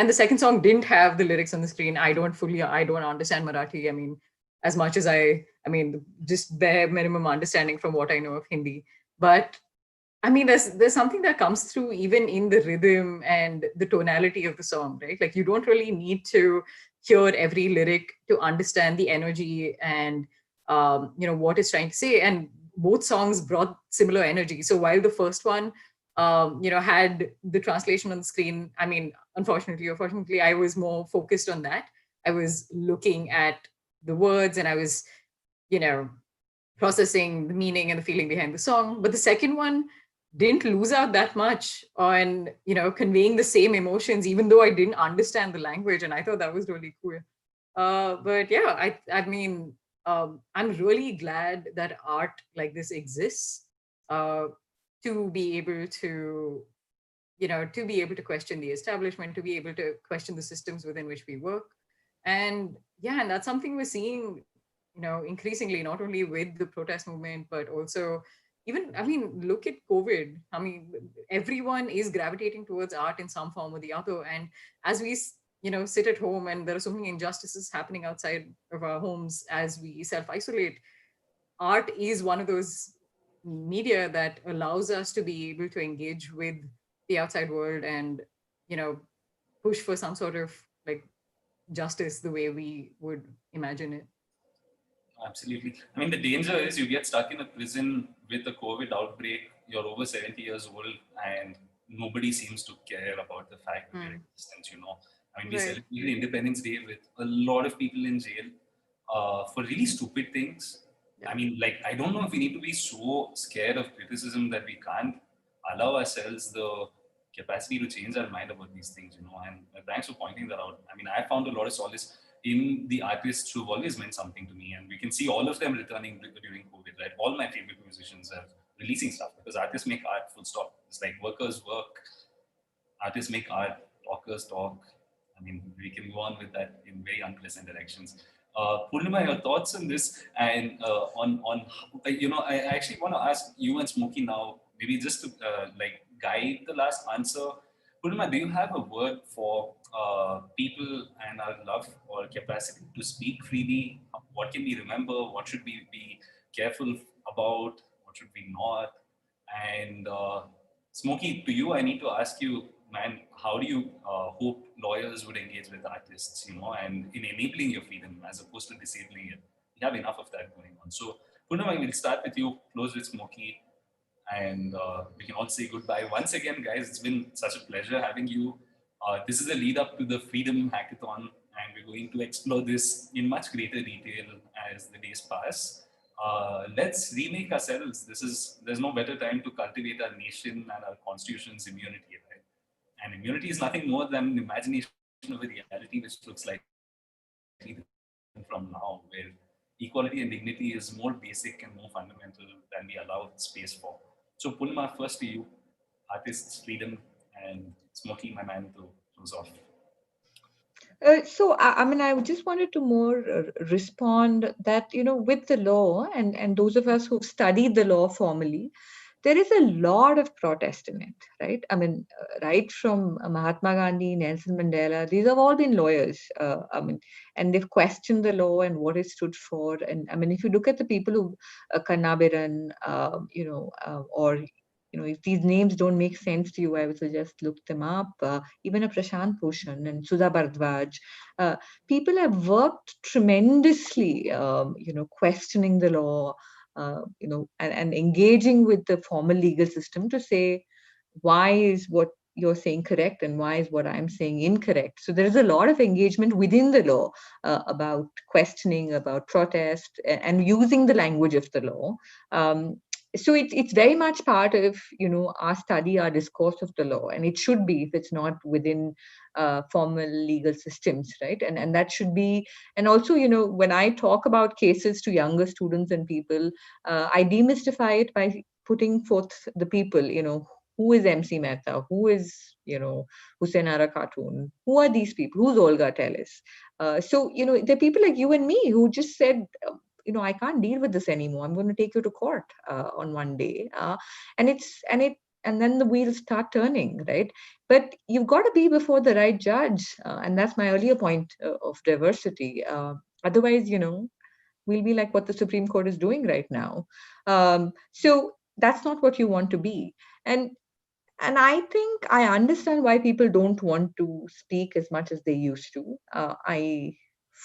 the second song didn't have the lyrics on the screen. I don't understand Marathi. As much as just bare minimum understanding from what I know of Hindi. But there's something that comes through even in the rhythm and the tonality of the song, right? Like you don't really need to hear every lyric to understand the energy and what it's trying to say. And both songs brought similar energy. So while the first one had the translation on the screen, unfortunately or fortunately, I was more focused on that. I was looking at the words and I was processing the meaning and the feeling behind the song. But the second one didn't lose out that much on conveying the same emotions, even though I didn't understand the language, and I thought that was really cool. But yeah, I'm really glad that art like this exists, to be able to question the establishment, to be able to question the systems within which we work. And that's something we're seeing increasingly, not only with the protest movement, but also even, look at COVID. Everyone is gravitating towards art in some form or the other. And as we sit at home and there are so many injustices happening outside of our homes as we self-isolate, art is one of those media that allows us to be able to engage with the outside world and push for some sort of like justice the way we would imagine it. Absolutely. The danger is you get stuck in a prison with a COVID outbreak, you're over 70 years old, and nobody seems to care about the fact of your existence, we celebrated Independence Day with a lot of people in jail for really stupid things. Yeah. I don't know if we need to be so scared of criticism that we can't allow ourselves the capacity to change our mind about these things, and thanks for pointing that out. I found a lot of solace in the artists who've always meant something to me, and we can see all of them returning during COVID, right? All my favorite musicians are releasing stuff because artists make art, full stop. It's like workers work, artists make art, talkers talk. We can go on with that in very unpleasant directions. Poornima, your thoughts on this, and I actually want to ask you and Smokey now, maybe just to guide the last answer. Poornima, do you have a word for people and our love or capacity to speak freely? What can we remember? What should we be careful about? What should we not? And Smokey, to you, I need to ask you, man, how do you hope lawyers would engage with artists, and in enabling your freedom as opposed to disabling it? We have enough of that going on. So, Poornima, we'll start with you, close with Smokey, and we can all say goodbye. Once again, guys, it's been such a pleasure having you. This is a lead up to the Freedom Hackathon, and we're going to explore this in much greater detail as the days pass. Let's remake ourselves. There's no better time to cultivate our nation and our constitution's immunity, right? And immunity is nothing more than an imagination of a reality which looks like the truth. from now, where equality and dignity is more basic and more fundamental than we allow space for. So Poornima, first to you, artists, freedom, and Smokey, my man, to close off. So, I mean, I just wanted to more respond that, with the law and those of us who've studied the law formally, there is a lot of protest in it, right? I mean, right from Mahatma Gandhi, Nelson Mandela, these have all been lawyers. And they've questioned the law and what it stood for. And I mean, if you look at the people who, Kannabiran, or if these names don't make sense to you, I would suggest look them up. Even a Prashant Bhushan and Sudha Bharadwaj. People have worked tremendously, questioning the law, and engaging with the formal legal system to say, why is what you're saying correct and why is what I'm saying incorrect? So there is a lot of engagement within the law about questioning, about protest, and using the language of the law. So it's very much part of our study, our discourse of the law, and it should be if it's not within formal legal systems, right? And that should be. And also, when I talk about cases to younger students and people, I demystify it by putting forth the people. Who is MC Mehta? Who is Hussein Ara Khatun? Who are these people? Who's Olga Tellis? So there are people like you and me who just said, I can't deal with this anymore. I'm going to take you to court on one day. And then the wheels start turning, right? But you've got to be before the right judge. And that's my earlier point of diversity. Otherwise, we'll be like what the Supreme Court is doing right now. So that's not what you want to be. And I think I understand why people don't want to speak as much as they used to. I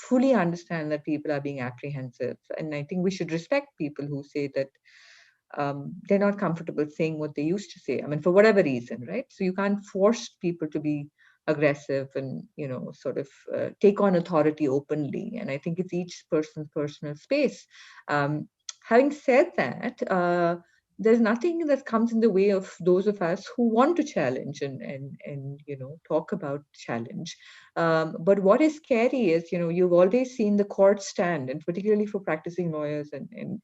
fully understand that people are being apprehensive. And I think we should respect people who say that they're not comfortable saying what they used to say. I mean, for whatever reason, right? So you can't force people to be aggressive and, sort of take on authority openly. And I think it's each person's personal space. Having said that, there's nothing that comes in the way of those of us who want to challenge and talk about challenge. But what is scary is, you've always seen the court stand, and particularly for practicing lawyers and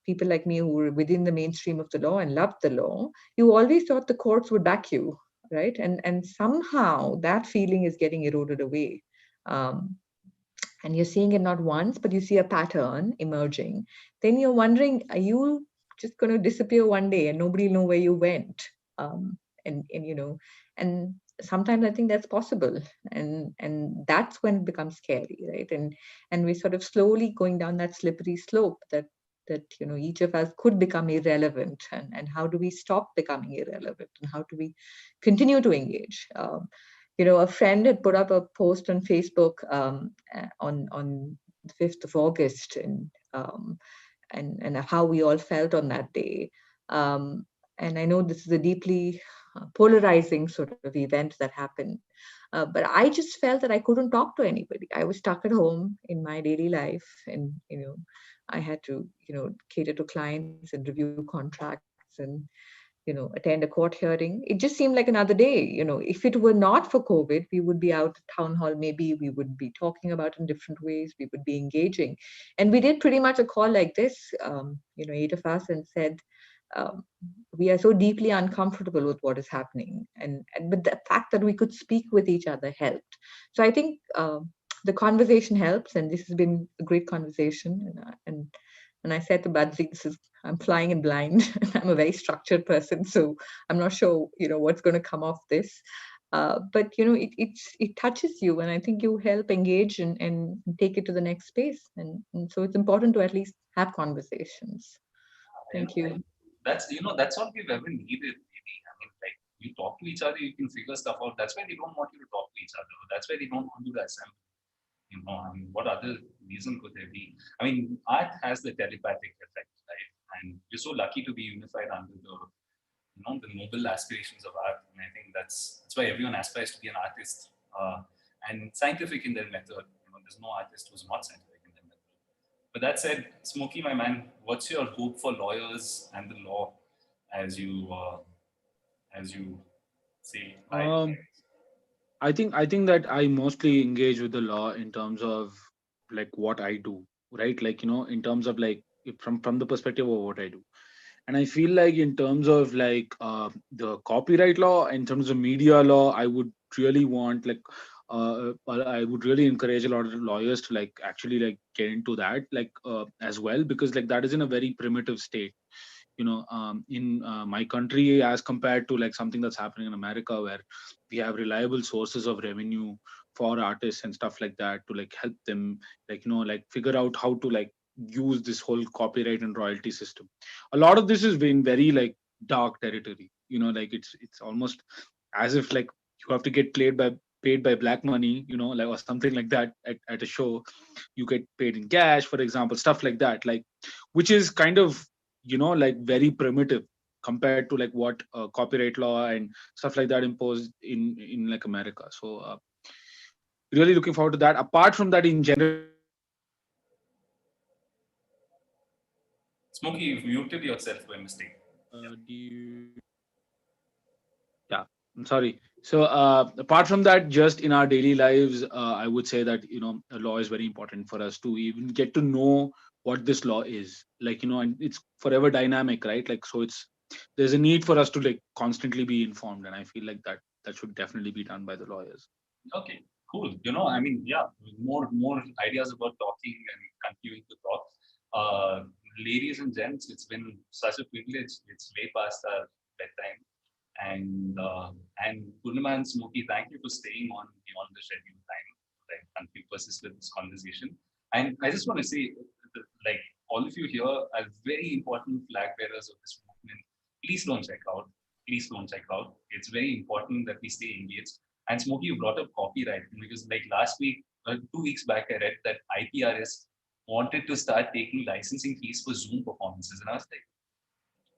people like me who were within the mainstream of the law and loved the law, you always thought the courts would back you, right? And somehow that feeling is getting eroded away. And you're seeing it not once, but you see a pattern emerging. Then you're wondering, are you just going to disappear one day and nobody will know where you went? And sometimes I think that's possible. And that's when it becomes scary, right? And we're sort of slowly going down that slippery slope that each of us could become irrelevant. And how do we stop becoming irrelevant? And how do we continue to engage? A friend had put up a post on Facebook on the 5th of August and how we all felt on that day. And I know this is a deeply polarizing sort of event that happened. But I just felt that I couldn't talk to anybody. I was stuck at home in my daily life, and I had to cater to clients and review contracts and attend a court hearing. It just seemed like another day. If it were not for COVID, we would be out at town hall. Maybe we would be talking about it in different ways. We would be engaging. And we did pretty much a call like this, 8 of us, and said, we are so deeply uncomfortable with what is happening. But the fact that we could speak with each other helped. So I think the conversation helps, and this has been a great conversation. And I said to Badri, I'm flying in blind, and I'm a very structured person, so I'm not sure, what's going to come off this. But it touches you, and I think you help engage and take it to the next space. And so it's important to at least have conversations. Thank you. That's that's what we've ever needed. Maybe like you talk to each other, you can figure stuff out. That's why they don't want you to talk to each other. That's why they don't want you to assemble. What other reason could there be? Art has the telepathic effect, right? And we're so lucky to be unified under the noble aspirations of art. And I think that's why everyone aspires to be an artist and scientific in their method. There's no artist who's not scientific in their method. But that said, Smokey, my man, what's your hope for lawyers and the law as you say? I think that I mostly engage with the law in terms of like what I do, right? Like, in terms of like from the perspective of what I do. And I feel like in terms of like the copyright law, in terms of media law, I would really want like I would really encourage a lot of lawyers to like actually like get into that like as well, because like that is in a very primitive state. In my country, as compared to like something that's happening in America, where we have reliable sources of revenue for artists and stuff like that to like help them like like figure out how to like use this whole copyright and royalty system. A lot of this has been very like dark territory, like it's almost as if like you have to get paid by black money, like or something like that at a show. You get paid in cash, for example, stuff like that, like which is kind of like very primitive compared to like what copyright law and stuff like that imposed in like America. So really looking forward to that. Apart from that, in general, Smokey, you've muted yourself by mistake. yeah, I'm sorry. So apart from that, just in our daily lives, I would say that a law is very important for us to even get to know what this law is, like, and it's forever dynamic, right? Like, so there's a need for us to like constantly be informed, and I feel like that should definitely be done by the lawyers. Okay, cool. I mean, yeah, more ideas about talking and continuing to talk. Ladies and gents, it's been such a privilege. It's way past our bedtime. And Poornima and Smokey, thank you for staying on beyond the scheduled time, like, and we persist with this conversation. And I just want to say, like, all of you here are very important flag bearers of this movement. Please don't check out. Please don't check out. It's very important that we stay engaged. And Smokey, you brought up copyright because, like, last week, 2 weeks back, I read that IPRS wanted to start taking licensing fees for Zoom performances, and I was like,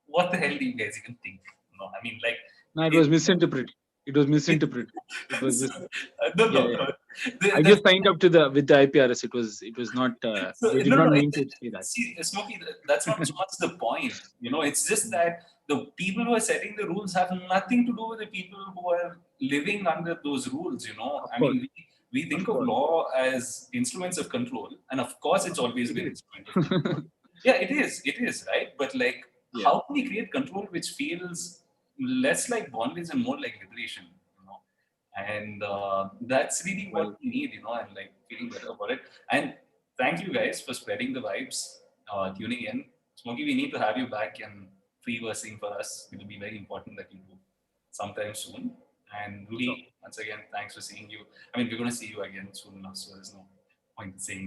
what the hell do you guys even think? I mean, like, no, it was misinterpreted. It was misinterpreted. It was just no. I just signed up with the IPRS. It was not. They did not mean to say that. See, Smokey, that's not so much the point. It's just that the people who are setting the rules have nothing to do with the people who are living under those rules. I mean, we think of law as instruments of control, and of course, it's always been instrument of control. Yeah, it is, right? But like, how can we create control which feels less like bondage and more like liberation? And that's really what we need, and like feeling better about it. And thank you guys for spreading the vibes, tuning in. Smokey, we need to have you back and free versing for us. It will be very important that you do sometime soon. And Rudy, once again, thanks for seeing you. I mean, we're going to see you again soon enough, so there's no point in saying